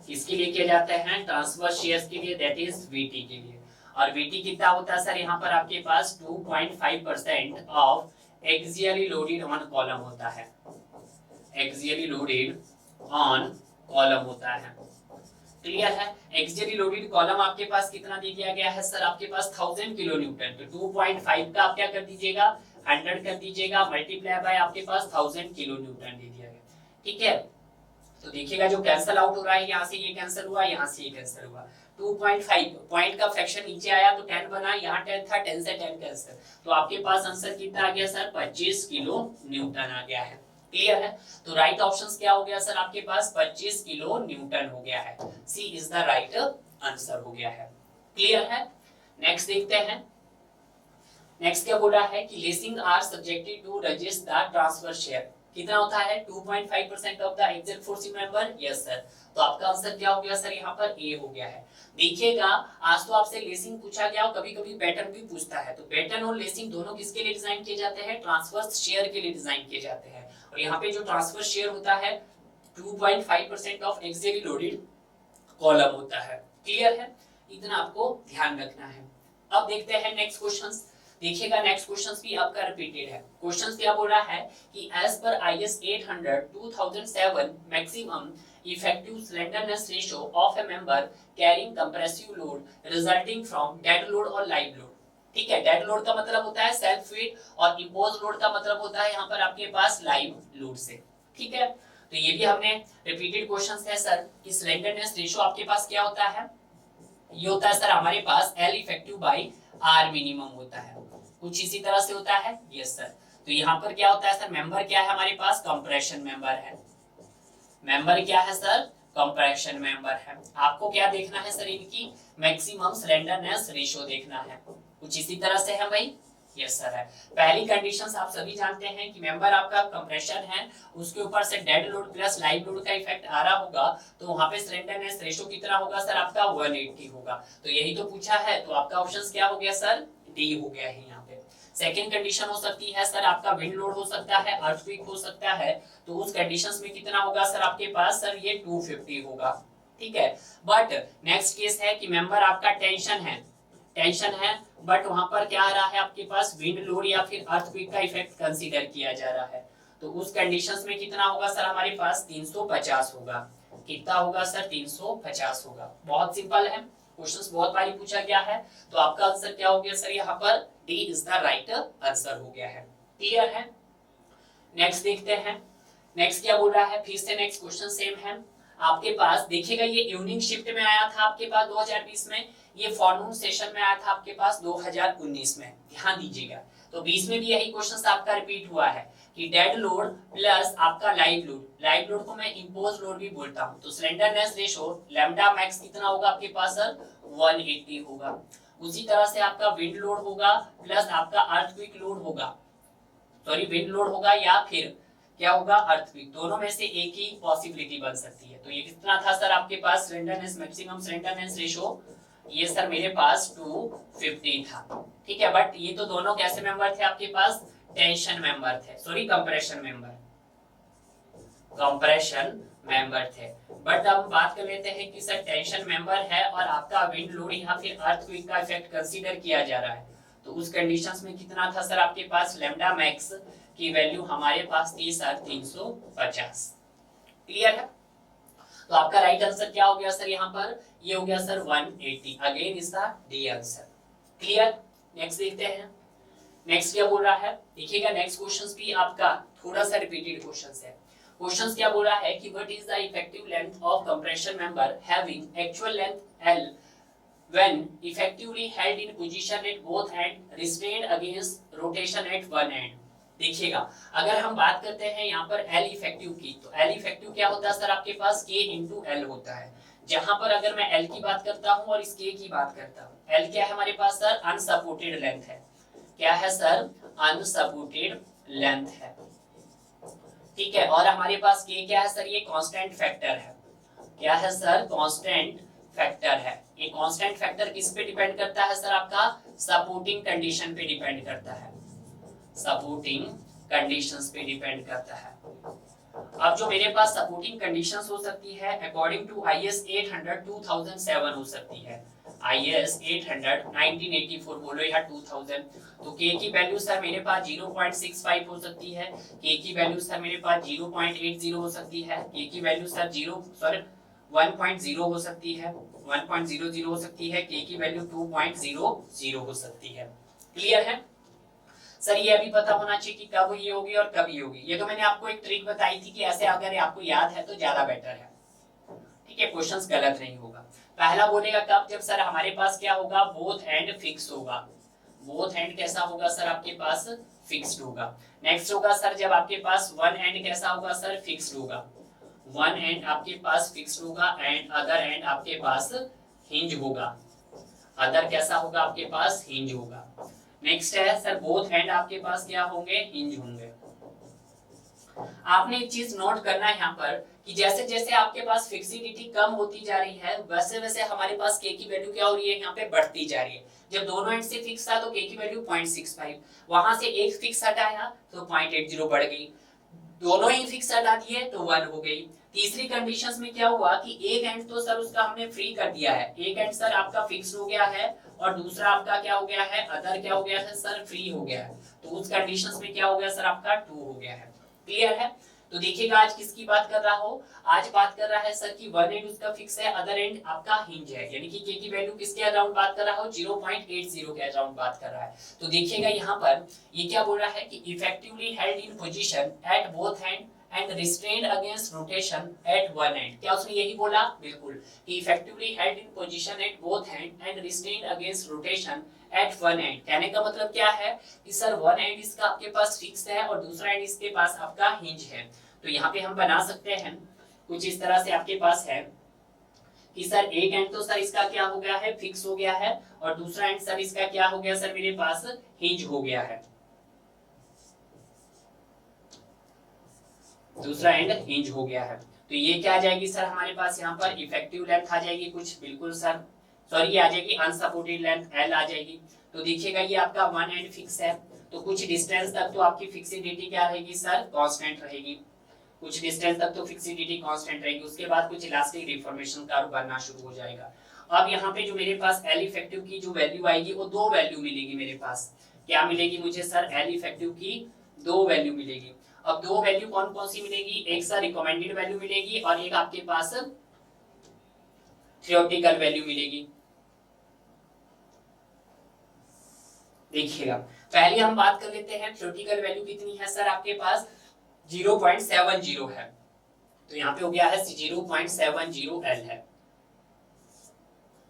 किसके लिए किए जाते हैं, ट्रांसवर्स शेयर्स के लिए, दैट इज वीटी के लिए। और वीटी कितना होता है सर यहाँ पर आपके पास 2.5% of axially loaded on column होता है, एक्सियली लोडेड ऑन कॉलम होता है। क्लियर है? एक्सियली लोडेड कॉलम आपके पास कितना दे दिया गया है सर आपके पास 1000 किलो न्यूटन। तो 2.5 का आप क्या कर दीजिएगा, 100 कर दीजिएगा, मल्टीप्लाई बाय आपके पास 1000 किलो न्यूटन दे दिया गया। ठीक है, तो देखिएगा जो कैंसिल आउट हो रहा है, यहाँ से ये कैंसिल हुआ, यहाँ से ये कैंसिल हुआ। 2.5 पॉइंट का फ्रैक्शन नीचे आया तो 10 बना, यहाँ 10 था, 10 से 10 कैंसिल, तो आपके पास आंसर कितना आ गया सर, 25 किलो न्यूटन आ गया है। क्लियर है? तो राइट ऑप्शन क्या हो गया सर आपके पास, 25 किलो न्यूटन हो गया है। C is the right answer हो गया है। क्लियर है? नेक्स्ट देखते हैं। नेक्स्ट क्या बोला है कि lacing are subjected to resist the transfer shear. कितना होता है, 2.5% of the axial force in member. Yes sir, तो आपका आंसर क्या हो गया सर, यहाँ पर ए हो गया है। देखिएगा आज तो आपसे लेसिंग पूछा गया और कभी कभी पैटर्न भी पूछता है, तो पैटर्न और लेसिंग दोनों किसके लिए डिजाइन किए जाते हैं, ट्रांसवर्स शेयर के लिए डिजाइन किए जाते हैं। और यहाँ पे जो ट्रांसवर्स शेयर होता है 2.5% ऑफ एक्सियली लोडेड कॉलम होता है। क्लियर है? इतना आपको ध्यान रखना है। अब देखते हैं नेक्स्ट क्वेश्चंस। देखिएगा नेक्स्ट क्वेश्चंस भी आपका रिपीटेड है। क्वेश्चंस क्या बोल रहा है कि एज पर IS 800 2007 maximum effective slenderness ratio of a member carrying compressive load resulting from dead load और लाइव लोड। ठीक है, डेड लोड का मतलब होता है सेल्फ वेट और इंपोज लोड का मतलब होता है यहाँ पर आपके पास लाइव लोड से। ठीक है, तो ये भी हमने रिपीटेड क्वेश्चंस है सर कि स्लेंडरनेस रेशियो आपके पास क्या होता है, ये होता है सर हमारे पास L effective by R minimum होता है, कुछ इसी तरह से होता है। यस सर, तो यहाँ पर क्या होता है सर, मेंबर क्या है हमारे पास, कंप्रेशन मेंबर है। मेंबर क्या है सर, कंप्रेशन मेंबर है। आपको क्या देखना है सर, इनकी मैक्सिमम स्लेंडरनेस रेशियो देखना है, कुछ इसी तरह से है भाई। यस सर है। पहली कंडीशंस आप सभी जानते हैं कि मेंबर आपका कंप्रेशन है, उसके ऊपर से dead load plus live load का इफेक्ट आ रहा होगा, तो वहां पे स्लेंडरनेस रेशियो कितना होगा सर आपका 180 होगा। तो यही तो पूछा है, तो आपका ऑप्शन क्या हो गया सर, डी हो गया है यहाँ पे। सेकेंड कंडीशन हो सकती है सर आपका विंड लोड हो सकता है, अर्थक्वेक हो सकता है, तो उस कंडीशंस में कितना होगा सर आपके पास, सर ये 250 होगा। ठीक है, बट नेक्स्ट केस है कि मेंबर आपका टेंशन है बट वहां पर क्या आ रहा है आपके पास, विंड लोड या फिर अर्थक्वेक का इफेक्ट कंसीडर किया जा रहा है, तो उस कंडीशंस में कितना होगा सर हमारे पास 350 होगा। कितना होगा सर, 350 होगा। बहुत सिंपल है, क्वेश्चंस बहुत बारी पूछा गया है, तो आपका आंसर क्या हो गया सर, यहाँ पर D is the right answer हो गया है। क्लियर है? नेक्स्ट देखते हैं। नेक्स्ट क्या बोल रहा है, फिर से नेक्स्ट क्वेश्चन सेम है आपके पास। देखिएगा ये इवनिंग शिफ्ट में आया था आपके पास 2020 में, ये फॉरनून सेशन में आया था आपके पास 2019 में। ध्यान दीजिएगा, तो 20 में भी यही क्वेश्चन आपका रिपीट हुआ है कि डेड लोड प्लस आपका लाइव लोड को मैं इंपोज लोड भी बोलता हूं, तो स्लेंडरनेस रेशियो लैम्डा मैक्स कितना होगा आपके पास सर, 180 होगा। उसी तरह से आपका विंड लोड होगा प्लस आपका अर्थक्वेक लोड होगा, सॉरी विंड लोड होगा या फिर क्या होगा, अर्थक्वेक। दोनों में से एक ही पॉसिबिलिटी बन सकती है। तो ये कितना था सर आपके पास स्लेंडरनेस, मैक्सिमम स्लेंडरनेस रेशो, ये सर मेरे पास 250 था। ठीक है, बट ये तो दोनों कैसे मेंबर थे आपके पास, टेंशन मेंबर थे, सॉरी कंप्रेशन मेंबर थे। बट अब बात कर लेते हैं कि सर टेंशन मेंबर है और आपका विंड लोड या फिर अर्थक्वेक का इफेक्ट कंसीडर किया जा रहा है, तो उस कंडीशंस में कितना था सर आपके पास, लैम्डा मैक्स की वैल्यू हमारे पास थी सर 350। क्लियर है? तो आपका राइट आंसर क्या हो गया सर यहाँ पर, ये हो गया सर 180। अगेन इसका डी आंसर। क्लियर? नेक्स्ट देखते हैं, नेक्स्ट क्या बोल रहा है, देखिएगा नेक्स्ट क्वेश्चंस भी आपका थोड़ा सा रिपीटेड क्वेश्चंस है। क्वेश्चंस क्या बोल रहा है कि what is the effective length of compression member having actual length L when effectively held in position at both end restrained against rotation at one end। देखिएगा अगर हम बात करते हैं यहाँ पर L इफेक्टिव की, तो L इफेक्टिव क्या होता है सर आपके पास, K into L होता है। जहां पर अगर मैं L की बात करता हूं और इस K की बात करता हूं, L क्या है हमारे पास सर, अनसपोर्टेड लेंथ है। क्या है सर, अनसपोर्टेड लेंथ है। ठीक है, और हमारे पास K क्या है सर, ये कांस्टेंट फैक्टर है। क्या है सर, कांस्टेंट फैक्टर है। ये कांस्टेंट फैक्टर किस पे डिपेंड करता है सर, आपका सपोर्टिंग कंडीशन पे डिपेंड करता है, सपोर्टिंग कंडीशंस पे डिपेंड करता है। अब जो मेरे पास सपोर्टिंग कंडीशंस हो सकती है अकॉर्डिंग टू IS 800 2007 हो सकती है, IS 800 1984 बोलो या 2000। तो K की वैल्यू सर मेरे पास 0.65 हो सकती है, K की वैल्यू सर मेरे पास 0.80 हो सकती है, K की वैल्यू सर 1.0 हो सकती है, 1.00 हो सकती है, K की वैल्यू 2.00 हो सकती है। क्लियर है सर? ये अभी पता होना चाहिए कि कब ये होगी और कब ये होगी। ये तो मैंने आपको एक ट्रिक बताई थी कि ऐसे अगर आपको याद है तो ज्यादा बेटर है। ठीक है, क्वेश्चंस गलत नहीं होगा। पहला बोलेगा कब, जब सर हमारे पास क्या होगा, बोथ एंड फिक्स होगा। बोथ एंड कैसा होगा सर आपके पास, फिक्स्ड होगा। नेक्स्ट होगा सर जब आपके पास वन एंड कैसा होगा सर, फिक्स्ड होगा। वन एंड आपके पास फिक्स्ड होगा एंड अदर एंड आपके पास हिंज होगा। अदर कैसा होगा आपके पास, हिंज होगा। नेक्स्ट है सर बोथ एंड आपके पास क्या होंगे, हिंज होंगे। आपने एक चीज नोट करना है यहाँ पर कि जैसे जैसे आपके पास फिक्सिडिटी कम होती जा रही है वैसे वैसे हमारे पास K की वैल्यू क्या हो रही है, यहाँ पे बढ़ती जा रही है। जब दोनों एंड से फिक्स था तो K की वैल्यू 0.65, वहां से एक फिक्स हटाया तो 0.80 बढ़ गई, दोनों ही फिक्स हटा दिए तो 1 हो गई। तीसरी कंडीशंस में क्या हुआ कि एक एंड तो सर उसका हमने फ्री कर दिया है, एक एंड सर आपका फिक्स हो गया है और दूसरा आपका क्या हो गया है, अदर क्या हो गया है सर, फ्री हो गया है। तो उस कंडीशंस में क्या हो गया सर आपका 2 हो गया है। क्लियर है? तो देखिएगा आज किसकी बात कर रहा हो, आज बात कर रहा है सर कि वन एंड उसका फिक्स है, अदर एंड आपका हिंज है, यानी कि K की वैल्यू किसके अराउंड बात कर रहा हो, 0.80 के अराउंड बात कर रहा है। तो देखिएगा यहाँ पर ये क्या बोल रहा है कि effectively held in position at both and and restrained against rotation eight one and. क्या उसने यही बोला? बिल्कुल, कि effectively held in position at both and and restrained against rotation eight one and. कहने का मतलब क्या है कि सर वन एंड इसका आपके पास फिक्स है और दूसरा एंड इसके पास आपका हिंज है। तो यहाँ पे हम बना सकते हैं कुछ इस तरह से, आपके पास है कि सर एक एंड तो सर इसका क्या हो गया है, फिक्स हो गया है, और दूसरा एंड सर इसका क्या हो गया सर मेरे पास, हिंज हो गया है। दूसरा एंड हिंज हो गया है। तो ये क्या आ जाएगी सर हमारे पास यहाँ पर इफेक्टिव लेंथ आ जाएगी कुछ, बिल्कुल सर सॉरी, ये आ जाएगी अनसपोर्टेड लेंथ L आ जाएगी। तो देखिएगा ये आपका वन एंड फिक्स है, तो कुछ डिस्टेंस तक तो आपकी फिक्सिडिटी क्या रहेगी सर, कांस्टेंट रहेगी। कुछ डिस्टेंस तक तो फिक्सिडिटी कांस्टेंट रहेगी, उसके बाद कुछ इलास्टिक डिफॉर्मेशन कर्व बनना शुरू हो जाएगा। अब यहाँ पे जो मेरे पास L इफेक्टिव की जो वैल्यू आएगी वो दो वैल्यू मिलेगी मेरे पास। क्या मिलेगी मुझे सर, L इफेक्टिव की दो वैल्यू मिलेगी। अब दो वैल्यू कौन कौन सी मिलेगी, एक सर रिकमेंडेड वैल्यू मिलेगी और एक आपके पास थ्योरेटिकल वैल्यू मिलेगी। देखिएगा पहले हम बात कर लेते हैं थ्योरेटिकल वैल्यू कितनी है सर आपके पास, 0.70 है। तो यहाँ पे हो गया है 0.70 L है,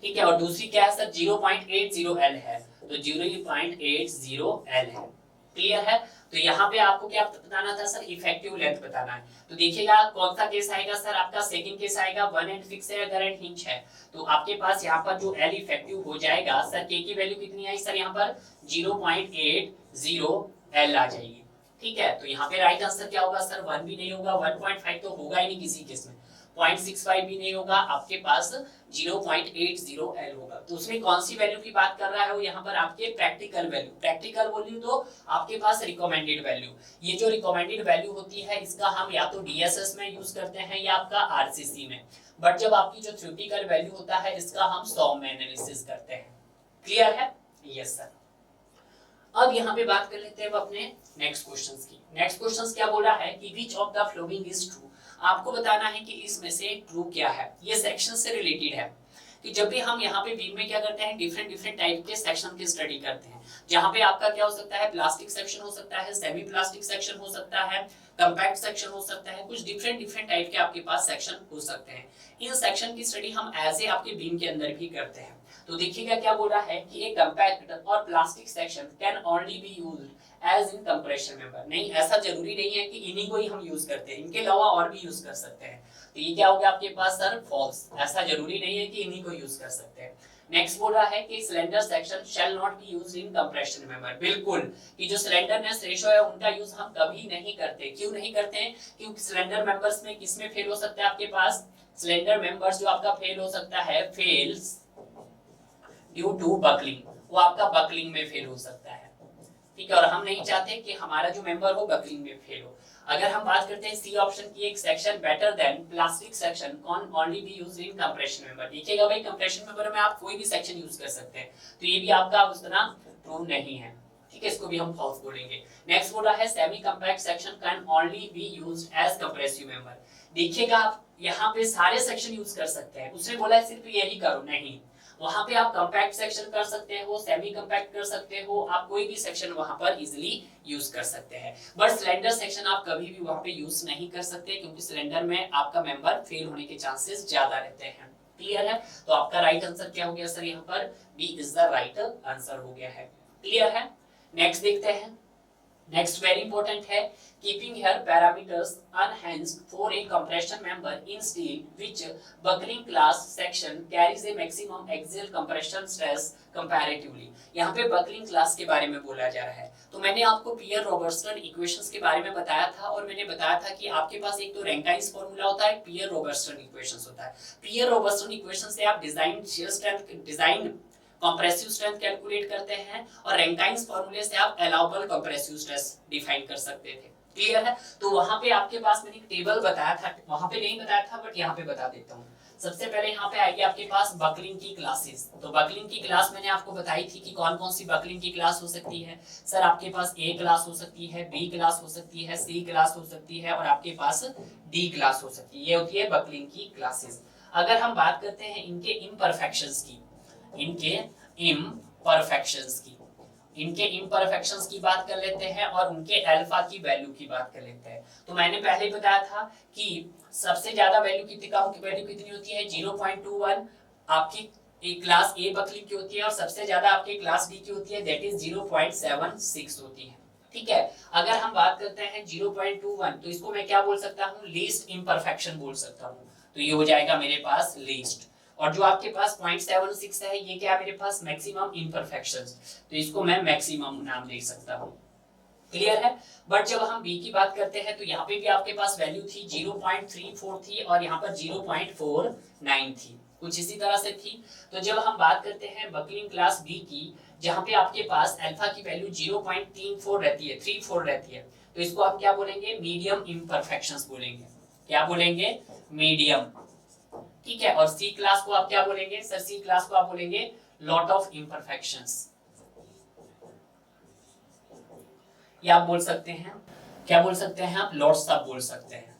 ठीक है। और दूसरी क्या है सर, 0.80 L है, तो 0.80 L है। क्लियर है? तो यहाँ पे आपको क्या बताना था सर, इफेक्टिव लेंथ बताना है। तो देखिएगा कौन सा केस आएगा सर, आपका सेकंड केस आएगा, वन एंड फिक्स है, अदर एंड हिंज है। तो आपके पास यहाँ पर जो L इफेक्टिव हो जाएगा सर, K की वैल्यू कितनी आई सर यहाँ पर, 0.80 L आ जाएगी। ठीक है, तो यहाँ पे राइट आंसर क्या होगा सर, 1 भी नहीं होगा, 1.5 तो होगा ही नहीं किसी केस में, 0.65 भी नहीं होगा, आपके पास 0.80 L होगा। तो उसमें कौन सी वैल्यू की बात कर रहा है वो, यहाँ पर आपके प्रैक्टिकल वैल्यू, प्रैक्टिकल वैल्यू तो आपके पास रिकमेंडेड वैल्यू, ये जो रिकमेंडेड वैल्यू होती है इसका हम या तो डीएसएस में यूज करते हैं या आपका आरसीसी में, बट जब आपकी जो थ्योरेटिकल वैल्यू होता है इसका हम सॉम में एनालिसिस करते हैं। क्लियर है? Yes sir. अब यहाँ पे बात कर लेते हैं अपने नेक्स्ट क्वेश्चंस की। नेक्स्ट क्वेश्चंस क्या बोल रहा है कि which of the following is true, आपको बताना है कि इसमें से ट्रू क्या है। ये सेक्शन से रिलेटेड है कि जब भी हम यहाँ पे बीम में क्या करते हैं, डिफरेंट डिफरेंट टाइप के सेक्शन की स्टडी करते हैं, जहाँ पे आपका क्या हो सकता है, प्लास्टिक सेक्शन हो सकता है, सेमी प्लास्टिक सेक्शन हो सकता है, कंपैक्ट सेक्शन हो सकता है, कुछ डिफरेंट डिफरेंट टाइप के आपके पास सेक्शन हो सकते हैं। इन सेक्शन की स्टडी हम ऐसे आपके बीम के अंदर भी करते हैं। तो देखिएगा क्या बोल रहा है कि एक कंपैक्ट और plastic section can only be used as in compression member. नहीं, ऐसा जरूरी नहीं है कि इन्हीं को ही हम यूज करते हैं, इनके अलावा और भी यूज कर सकते हैं। तो ये क्या हो गया आपके पास सर, फॉल्स, ऐसा जरूरी नहीं है कि इन्हीं को यूज कर सकते हैं। नेक्स्ट बोल रहा है कि cylinder section shall not be used in compression member. बिल्कुल, कि जो सिलेंडरनेस रेशो है उनका यूज हम कभी नहीं करते। क्यों नहीं करते हैं? क्योंकि सिलेंडर मेंबर्स में किसमें फेल हो सकता है आपके पास, सिलेंडर मेंबर्स जो आपका फेल हो सकता है, फेल्स ड्यू टू बकलिंग, वो आपका बकलिंग में फेल हो सकता है। ठीक है, और हम नहीं चाहते कि हमारा जो मेंबर हो बकलिंग में फेल हो। अगर हम बात करते हैं सी ऑप्शन की, एक section better than plastic section can only be used in compression member. देखिएगा भाई, कंप्रेशन मेंबर में आप कोई भी सेक्शन यूज कर सकते हैं, तो ये भी आपका उतना ट्रू नहीं है। ठीक है, इसको भी हम फॉल्स बोलेंगे। नेक्स्ट बोल रहा है semi compact section can only be used as compressive member. देखिएगा आप यहाँ पे सारे सेक्शन यूज कर सकते हैं, उसने बोला है सिर्फ यही करो, नहीं, वहां पे आप कंपैक्ट सेक्शन कर सकते हो, सेमी कंपैक्ट कर सकते हो, आप कोई भी सेक्शन वहां पर इजीली यूज कर सकते हैं। बट सिलेंडर सेक्शन आप कभी भी वहां पे यूज नहीं कर सकते, क्योंकि सिलेंडर में आपका मेंबर फेल होने के चांसेस ज्यादा रहते हैं। क्लियर है? तो आपका राइट आंसर क्या हो गया सर, यहाँ पर B is the right answer हो गया है। क्लियर है? नेक्स्ट देखते हैं। नेक्स्ट वेरी इंपॉर्टेंट है, keeping here parameters unhinged for a compression member in steel which buckling class section carries a maximum axial compression stress comparatively। यहाँ पे buckling class के बारे में बोला जा रहा है। तो मैंने आपको पियर रॉबर्टसन इक्वेशंस के बारे में बताया था, और मैंने बताया था कि आपके पास एक तो रैंकाइन्स फॉर्मूला होता है, पियर रॉबर्टसन इक्वेशंस होता है। पियर रॉबर्टसन इक्वेशन से आप design shear strength, design compressive strength calculate करते हैं, और रैंकाइन्स फॉर्मूले से आप अलाउबल कंप्रेसिव स्ट्रेस डिफाइन कर सकते थे। क्लियर है? तो वहां पे आपके पास मैंने एक टेबल बताया था, वहां पे नहीं बताया था बट यहाँ पे बता देता हूँ। सबसे पहले यहाँ पे आएगी आपके पास बकलिंग की क्लासेस। तो बकलिंग की क्लास मैंने आपको बताई थी कि कौन कौन सी बकलिंग की क्लास हो सकती है। सर आपके पास ए क्लास हो सकती है, बी क्लास हो सकती है, सी क्लास हो सकती है, और आपके पास डी क्लास हो सकती है। ये होती है बकलिंग की क्लासेस। अगर हम बात करते हैं इनके इम्परफेक्शंस की, इनके इम्परफेक्शंस की बात कर लेते हैं, और उनके अल्फा की वैल्यू की बात कर लेते हैं। तो मैंने पहले बताया था कि सबसे ज्यादा वैल्यू कितनी, कम वैल्यू कितनी होती है, 0.21 आपकी एक क्लास ए बकलिंग की होती है, और सबसे ज्यादा आपकी क्लास डी की होती है, दैट इज 0.76 होती है। ठीक है, अगर हम बात करते हैं 0.21, तो इसको मैं क्या बोल सकता हूँ, लीस्ट इम्परफेक्शन बोल सकता हूँ। तो ये हो जाएगा मेरे पास लीस्ट। और जो आपके पास 0.76 है, ये क्या मेरे पास मैक्सिमम इम्परफेक्शंस, तो इसको मैं मैक्सिमम नाम दे सकता हूँ। क्लियर है? बट जब हम बी की बात करते हैं, तो यहाँ पे भी आपके पास वैल्यू थी 0.34 थी, और यहाँ पर 0.49 थी, कुछ इसी तरह से थी। तो जब हम बात करते हैं बकलिंग क्लास बी की, जहाँ पे आपके पास अल्फा की वैल्यू 0.34 रहती है, 34 रहती है, तो इसको आप क्या बोलेंगे, मीडियम इम्परफेक्शंस बोलेंगे। क्या बोलेंगे? मीडियम। ठीक है, और सी क्लास को आप क्या बोलेंगे सर, सी क्लास को आप बोलेंगे लॉट ऑफ इम्परफेक्शंस, या आप बोल सकते हैं, क्या बोल सकते हैं आप, लॉट्स ऑफ बोल सकते हैं,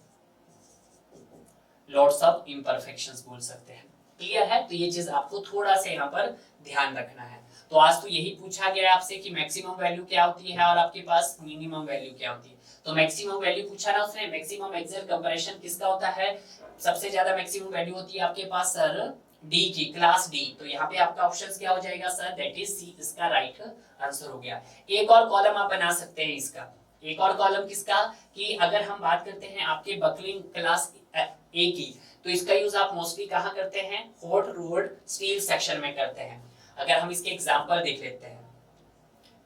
लॉट्स ऑफ इम्परफेक्शंस बोल सकते हैं। क्लियर है? तो ये चीज आपको थोड़ा सा यहाँ पर ध्यान रखना है। तो आज तो यही पूछा गया है आपसे कि मैक्सिमम वैल्यू क्या होती है और आपके पास मिनिमम वैल्यू क्या होती है। तो मैक्सिमम वैल्यू पूछा ना उसने, मैक्सिमम एक्सियल कंपैरिजन किसका होता है, सबसे ज्यादा मैक्सिमम वैल्यू होती है आपके पास सर डी की, क्लास डी। तो यहाँ पे आपका ऑप्शन क्या हो जाएगा सर, दैट इज सी, इसका राइट आंसर हो गया। एक और कॉलम आप बना सकते हैं इसका, एक और कॉलम किसका, कि अगर हम बात करते हैं आपके बकलिंग क्लास ए की, तो इसका यूज आप मोस्टली कहाँ करते हैं, हॉट रोड स्टील सेक्शन में करते हैं। अगर हम इसके एग्जांपल देख लेते हैं,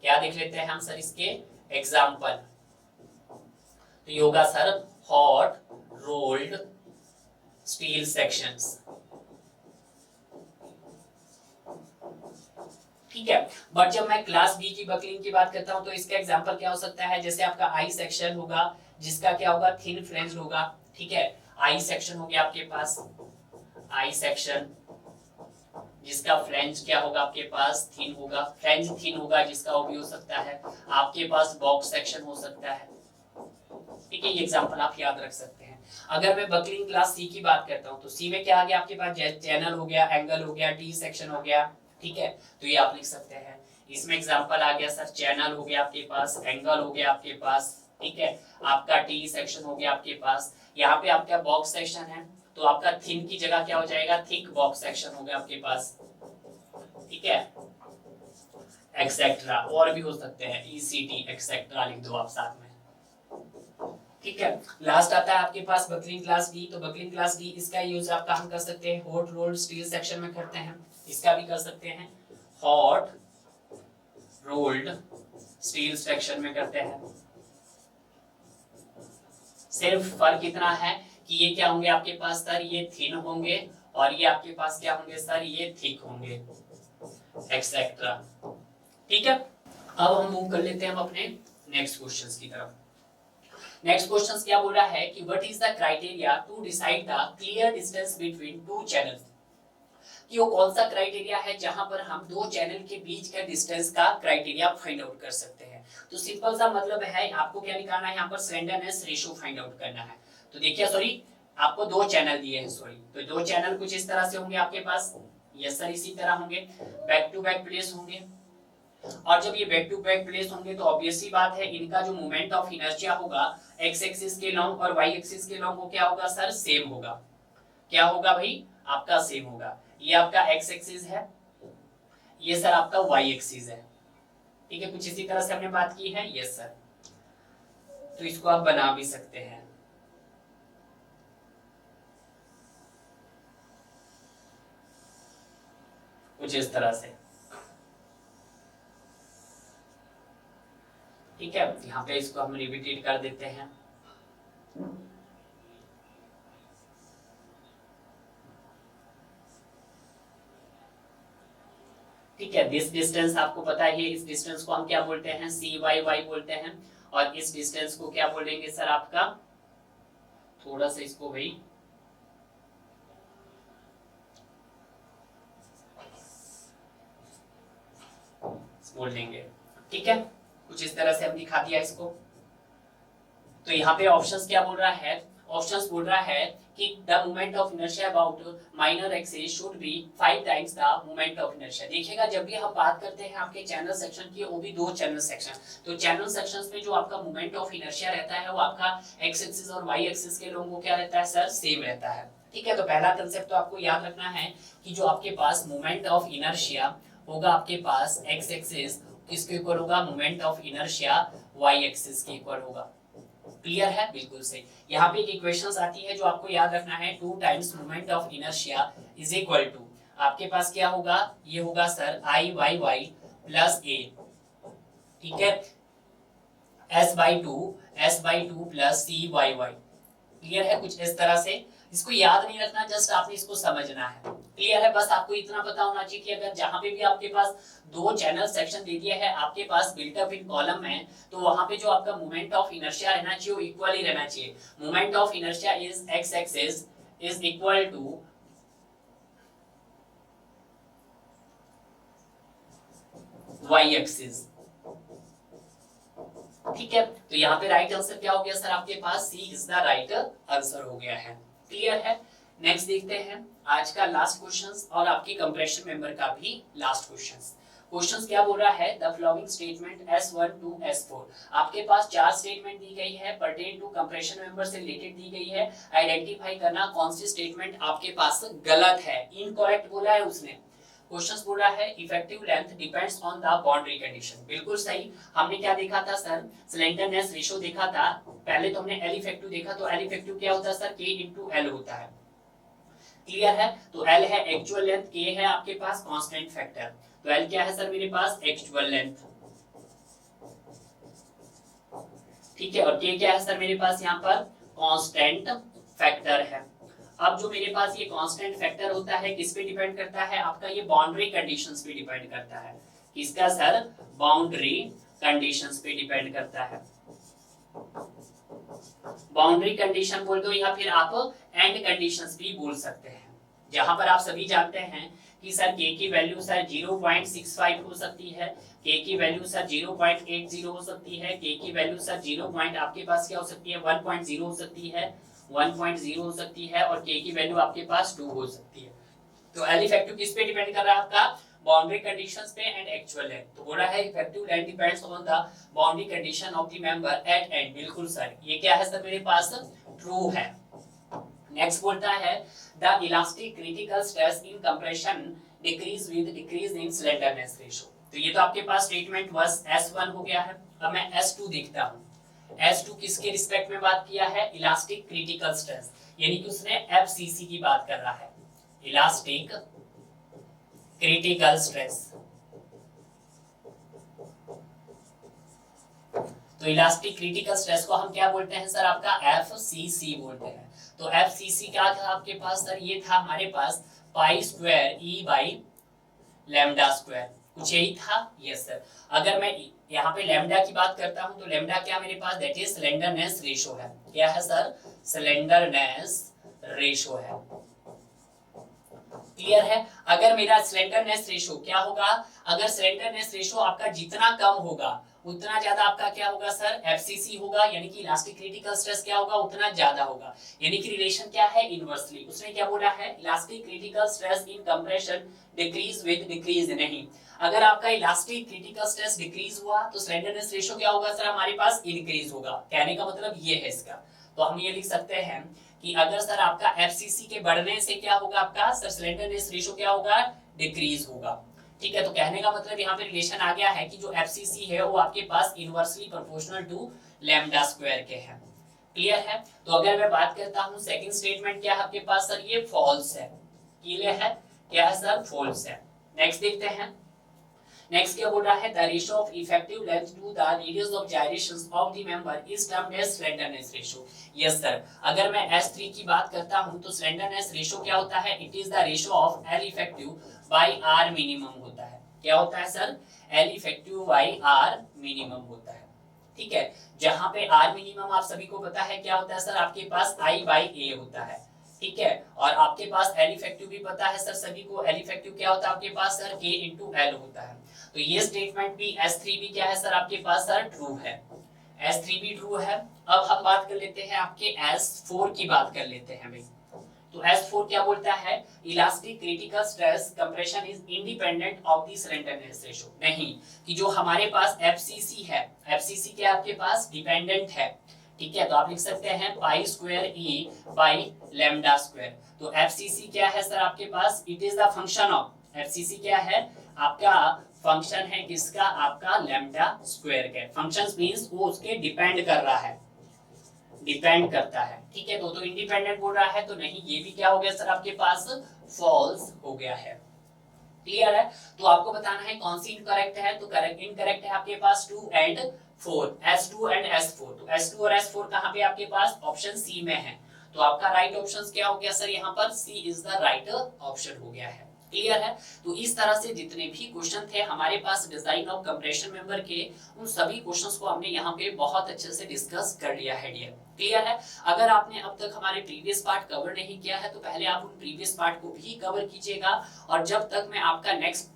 क्या देख लेते हैं हम सर, इसके एग्जांपल। तो ये होगा sir hot rolled steel sections. ठीक है, बट जब मैं क्लास बी की बकलिंग की बात करता हूं तो इसका एग्जांपल क्या हो सकता है, जैसे आपका आई सेक्शन होगा जिसका क्या होगा, थिन फ्लेंज होगा। ठीक है, आई सेक्शन हो गया आपके पास, आई सेक्शन जिसका फ्लेंज क्या होगा आपके पास, थिन होगा, फ्लेंज थिन होगा जिसका वो भी हो सकता है आपके पास बॉक्स सेक्शन हो सकता है। ठीक है, ये एग्जांपल आप याद रख सकते हैं। अगर मैं बकलिंग क्लास सी की बात करता हूं तो सी में क्या आ गया आपके पास, चैनल हो गया, एंगल हो गया, टी सेक्शन हो गया। ठीक है, तो ये आप लिख सकते हैं। इसमें एग्जांपल आ गया सर, चैनल हो गया आपके पास, एंगल हो गया आपके पास, ठीक है, आपका टी सेक्शन हो गया आपके पास, यहाँ पे आपका बॉक्स सेक्शन है तो आपका थिन की जगह क्या हो जाएगा, थिक बॉक्स सेक्शन हो गया आपके पास। ठीक है, एक्सेट्रा और भी हो सकते हैं, ईसीटी एक्सेट्रा लिख दो आप साथ में। ठीक है, लास्ट आता है आपके पास बकलिंग क्लास डी। तो बकलिंग क्लास डी इसका यूज आप कहां कर सकते हैं, हॉट रोल्ड स्टील सेक्शन में करते हैं, इसका भी कर सकते हैं हॉट रोल्ड स्टील सेक्शन में करते हैं। सिर्फ फर्क इतना है कि ये क्या होंगे आपके पास सर, ये थिन होंगे और ये आपके पास क्या होंगे सर, ये थिक होंगे एक्सेट्रा। ठीक है, अब हम मूव कर लेते हैं हम अपने नेक्स्ट क्वेश्चंस की तरफ। नेक्स्ट क्वेश्चन क्या बोल रहा है कि what is the criteria to decide the clear distance between two channels, कि वो कौन सा क्राइटेरिया है जहां पर हम दो चैनल के बीच के डिस्टेंस का क्राइटेरिया फाइंड आउट कर सकते हैं। तो सिंपल सा मतलब है, आपको क्या निकालना है, यहाँ पर स्लेंडरनेस रेशियो फाइंड आउट करना है। तो देखिए सॉरी, आपको दो चैनल दिए हैं, सॉरी, तो दो चैनल कुछ इस तरह से होंगे आपके पास, यस सर, इसी तरह होंगे, बैक टू बैक प्लेस होंगे। और जब ये बैक टू बैक प्लेस होंगे तो ऑब्वियसली बात है, इनका जो मोमेंट ऑफ इनर्शिया होगा एक्स एक्सिस के लॉन्ग और वाई एक्सिस के लॉन्ग, वो क्या होगा सर, सेम होगा। क्या होगा भाई, आपका सेम होगा। ये आपका एक्स एक्सिस है, ये सर आपका वाई एक्सिस है। ठीक है, कुछ इसी तरह से हमने बात की है, यस सर। तो इसको आप बना भी सकते हैं, कुछ इस तरह से। ठीक है, यहाँ पे इसको हम रिपीट कर देते हैं। ठीक है, दिस डिस्टेंस आपको पता है, इस डिस्टेंस को हम क्या बोलते हैं, सी वाई वाई बोलते हैं। और इस डिस्टेंस को क्या बोलेंगे सर आपका, थोड़ा सा इसको भाई बोल देंगे। ठीक है, कुछ इस तरह से हम दिखा दिया इसको। तो यहाँ पे ऑप्शंस क्या बोल रहा है, ऑप्शंस बोल रहा है कि the moment of inertia about minor axis should be 5 times the moment of inertia. देखिएगा, जब भी हम बात करते हैं आपके चैनल सेक्शन की, वो भी दो चैनल सेक्शन, तो चैनल सेक्शंस में जो आपका मोमेंट ऑफ इनर्शिया रहता है वो आपका एक्स एक्सिस और वाई एक्सिस के लोगों को क्या रहता है सर, सेम रहता है। ठीक है, तो पहला कंसेप्ट तो आपको याद रखना है कि जो आपके पास मोमेंट ऑफ इनर्शिया होगा आपके पास एक्स एक्सिस किसके इक्वल होगा, moment of inertia Y axis के इक्वल होगा। क्लियर है, बिल्कुल सही। यहाँ पे एक इक्वेशंस आती है जो आपको याद रखना है, 2 times moment of inertia is equal to, आपके पास क्या होगा, ये होगा sir I Y Y plus A. ठीक है, S by two plus C Y Y. Clear है, कुछ इस तरह से। इसको याद नहीं रखना, जस्ट आपने इसको समझना है। क्लियर है, बस आपको इतना पता होना चाहिए कि अगर जहां पे भी आपके पास दो चैनल सेक्शन दे दिया है आपके पास बिल्ट अप इन कॉलम में, तो वहां पे जो आपका मोमेंट ऑफ इनर्शिया रहना चाहिए वो इक्वल ही रहना चाहिए। Moment of inertia is X axis is equal to Y axis. ठीक है, तो यहाँ पे राइट आंसर क्या हो गया सर आपके पास, सी इज द राइट आंसर हो गया है। क्लियर है, नेक्स्ट देखते हैं आज का लास्ट क्वेश्चंस और आपके कंप्रेशन मेंबर का भी लास्ट क्वेश्चंस क्या बोल रहा है, the following statement S1 to S4। आपके पास चार स्टेटमेंट दी गई है, पर्टेन टू कंप्रेशन मेंबर से रिलेटेड दी गई है। आइडेंटिफाई करना कौन सी स्टेटमेंट आपके पास गलत है, इनकरेक्ट बोला है उसने। क्वेश्चंस बोल रहा है effective length depends on the boundary condition, बिल्कुल सही। हमने क्या देखा था सर, स्लेंडरनेस रेशियो देखा था। पहले तो हमने एल इफेक्टिव देखा, तो एल इफेक्टिव क्या होता है सर, K into L होता है। क्लियर है, तो L है एक्चुअल लेंथ, K है आपके पास कांस्टेंट फैक्टर। तो L क्या है सर मेरे पास, एक्चुअल लेंथ। ठीक है, और के क्या है सर मेरे पास यहाँ पर कांस्टेंट फैक्टर है। अब जो मेरे पास ये कांस्टेंट फैक्टर होता है किस पे डिपेंड करता है, आपका ये बाउंड्री कंडीशंस पे डिपेंड करता है। किसका सर, बाउंड्री कंडीशंस पे डिपेंड करता है। बाउंड्री कंडीशन बोल दो या फिर आप एंड कंडीशंस भी बोल सकते हैं, जहां पर आप सभी जानते हैं कि सर के की वैल्यू सर 0.65 हो सकती है, के की वैल्यू सर 0.80 हो सकती है, के की वैल्यू सर 0. आपके पास क्या हो सकती है 1.0 हो सकती है, 1.0 हो सकती है, और के की वैल्यू आपके पास 2 हो सकती है। तो एल इफेक्टिव किस पे डिपेंड कर रहा है, आपका बाउंड्री कंडीशंस पे एंड एक्चुअल लेंथ। तो बोला है effective length depends on the boundary condition of the member eight and. बिल्कुल सर, ये क्या है सर मेरे पास ट्रू है। नेक्स्ट बोलता है the elastic critical stress in compression decrease with decrease in slenderness ratio. तो ये तो आपके पास स्टेटमेंट बस S1 हो गया है। अब मैं S2 देखता हूं। S2 किसके रिस्पेक्ट में बात किया है, इलास्टिक क्रिटिकल स्ट्रेस, यानी कि उसने FCC की बात कर रहा है, इलास्टिक क्रिटिकल स्ट्रेस। तो इलास्टिक क्रिटिकल स्ट्रेस को हम क्या बोलते हैं सर, आपका FCC बोलते हैं। तो FCC क्या था आपके पास सर, ये था हमारे पास pi square E by lambda square, कुछ यही था। यस सर, अगर मैं यहाँ पे लैम्डा की बात करता हूँ तो लैम्डा क्या मेरे पास, दैट इज स्लेंडरनेस रेशो है। क्या है सर, स्लेंडरनेस रेशो है। क्लियर है। अगर मेरा स्लेंडरनेस रेशो क्या होगा, अगर स्लेंडरनेस रेशो आपका जितना कम होगा उतना ज्यादा आपका क्या होगा सर, FCC होगा, यानी कि इलास्टिक क्रिटिकल स्ट्रेस क्या होगा, उतना ज्यादा होगा। यानी कि रिलेशन क्या है, इनवर्सली। उसने क्या बोला है, elastic critical stress in compression decrease with decrease नहीं। अगर आपका इलास्टिक क्रिटिकल स्ट्रेस डिक्रीज हुआ तो स्लेंडरनेस रेशो क्या होगा सर, हमारे पास इंक्रीज होगा। कहने का मतलब ये है इसका। तो हम ये लिख सकते हैं कि अगर सर आपका FCC के बढ़ने से क्या होगा, आपका सर स्लेंडरनेस रेशो क्या होगा, डिक्रीज होगा। ठीक है, तो कहने का मतलब यहाँ पे रिलेशन आ गया है कि जो FCC है वो आपके पास inversely proportional to lambda square के है। क्लियर है। तो अगर मैं बात करता हूँ सेकंड स्टेटमेंट क्या है आपके पास सर, ये फॉल्स है। क्लियर है, क्या है सर, फॉल्स है। नेक्स्ट देखते हैं। नेक्स्ट क्या बोल रहा है, the ratio of effective length to the radius of gyrations of the member is termed as slenderness ratio. Yes sir, अगर मैं S3 की बात करता हूं तो स्लेंडरनेस रेशियो क्या होता है, it is the ratio of L effective by R minimum होता है। क्या होता है sir, L effective by R minimum होता है। ठीक है, जहां पे R मिनिमम आप सभी को पता है क्या होता है सर, आपके पास I बाय A होता है। ठीक है, और आपके पास L इफेक्टिव भी पता है सर सभी को, L इफेक्टिव क्या होता है आपके पास सर, K into L होता है। तो ये स्टेटमेंट भी S3 भी क्या है सर आपके पास सर, ट्रू है। S3 भी ट्रू है। अब हम बात कर लेते हैं आपके S4 की बात कर लेते हैं भाई। तो S4 क्या बोलता है, elastic critical stress compression is independent of the slenderness ratio. नहीं, कि जो हमारे पास FCC है, FCC क्या आपके पास डिपेंडेंट है। ठीक है, तो आप लिख सकते हैं pi square E by lambda square. तो FCC क्या है सर आपके पास, it is the function of, FCC क्या है आपका, फंक्शन है किसका, आपका लैम्डा स्क्वायर के। फंक्शंस मींस वो उसके डिपेंड कर रहा है, डिपेंड करता है। ठीक है, तो इंडिपेंडेंट बोल रहा है, तो नहीं, ये भी क्या हो गया सर आपके पास, फॉल्स हो गया है। क्लियर है। तो आपको बताना है कौन सी इनकरेक्ट है। तो करेक्ट इनकरेक्ट है आपके पास 2 एंड 4, S2 एंड S4। तो S2 और S4 कहां पे आपके पास, ऑप्शन सी में है। तो आपका राइट ऑप्शन क्या हो गया सर, यहाँ पर C is the right option हो गया है। क्लियर है। तो इस तरह से जितने भी क्वेश्चन थे हमारे पास डिजाइन ऑफ कंप्रेशन मेंबर के, उन सभी क्वेश्चंस को हमने यहाँ पे बहुत अच्छे से डिस्कस कर लिया है डियर। क्लियर है। अगर आपने अब तक हमारे प्रीवियस पार्ट कवर नहीं किया है तो पहले आप उन प्रीवियस पार्ट को भी कवर कीजिएगा, और जब तक मैं आपका नेक्स्ट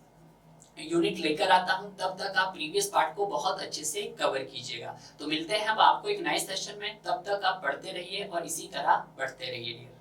यूनिट लेकर आता हूं तब तक आप प्रीवियस पार्ट को बहुत अच्छे से कवर कीजिएगा। तो मिलते हैं अब आपको एक नए सेशन में, तब तक आप पढ़ते रहिए और इसी तरह बढ़ते रहिए डियर।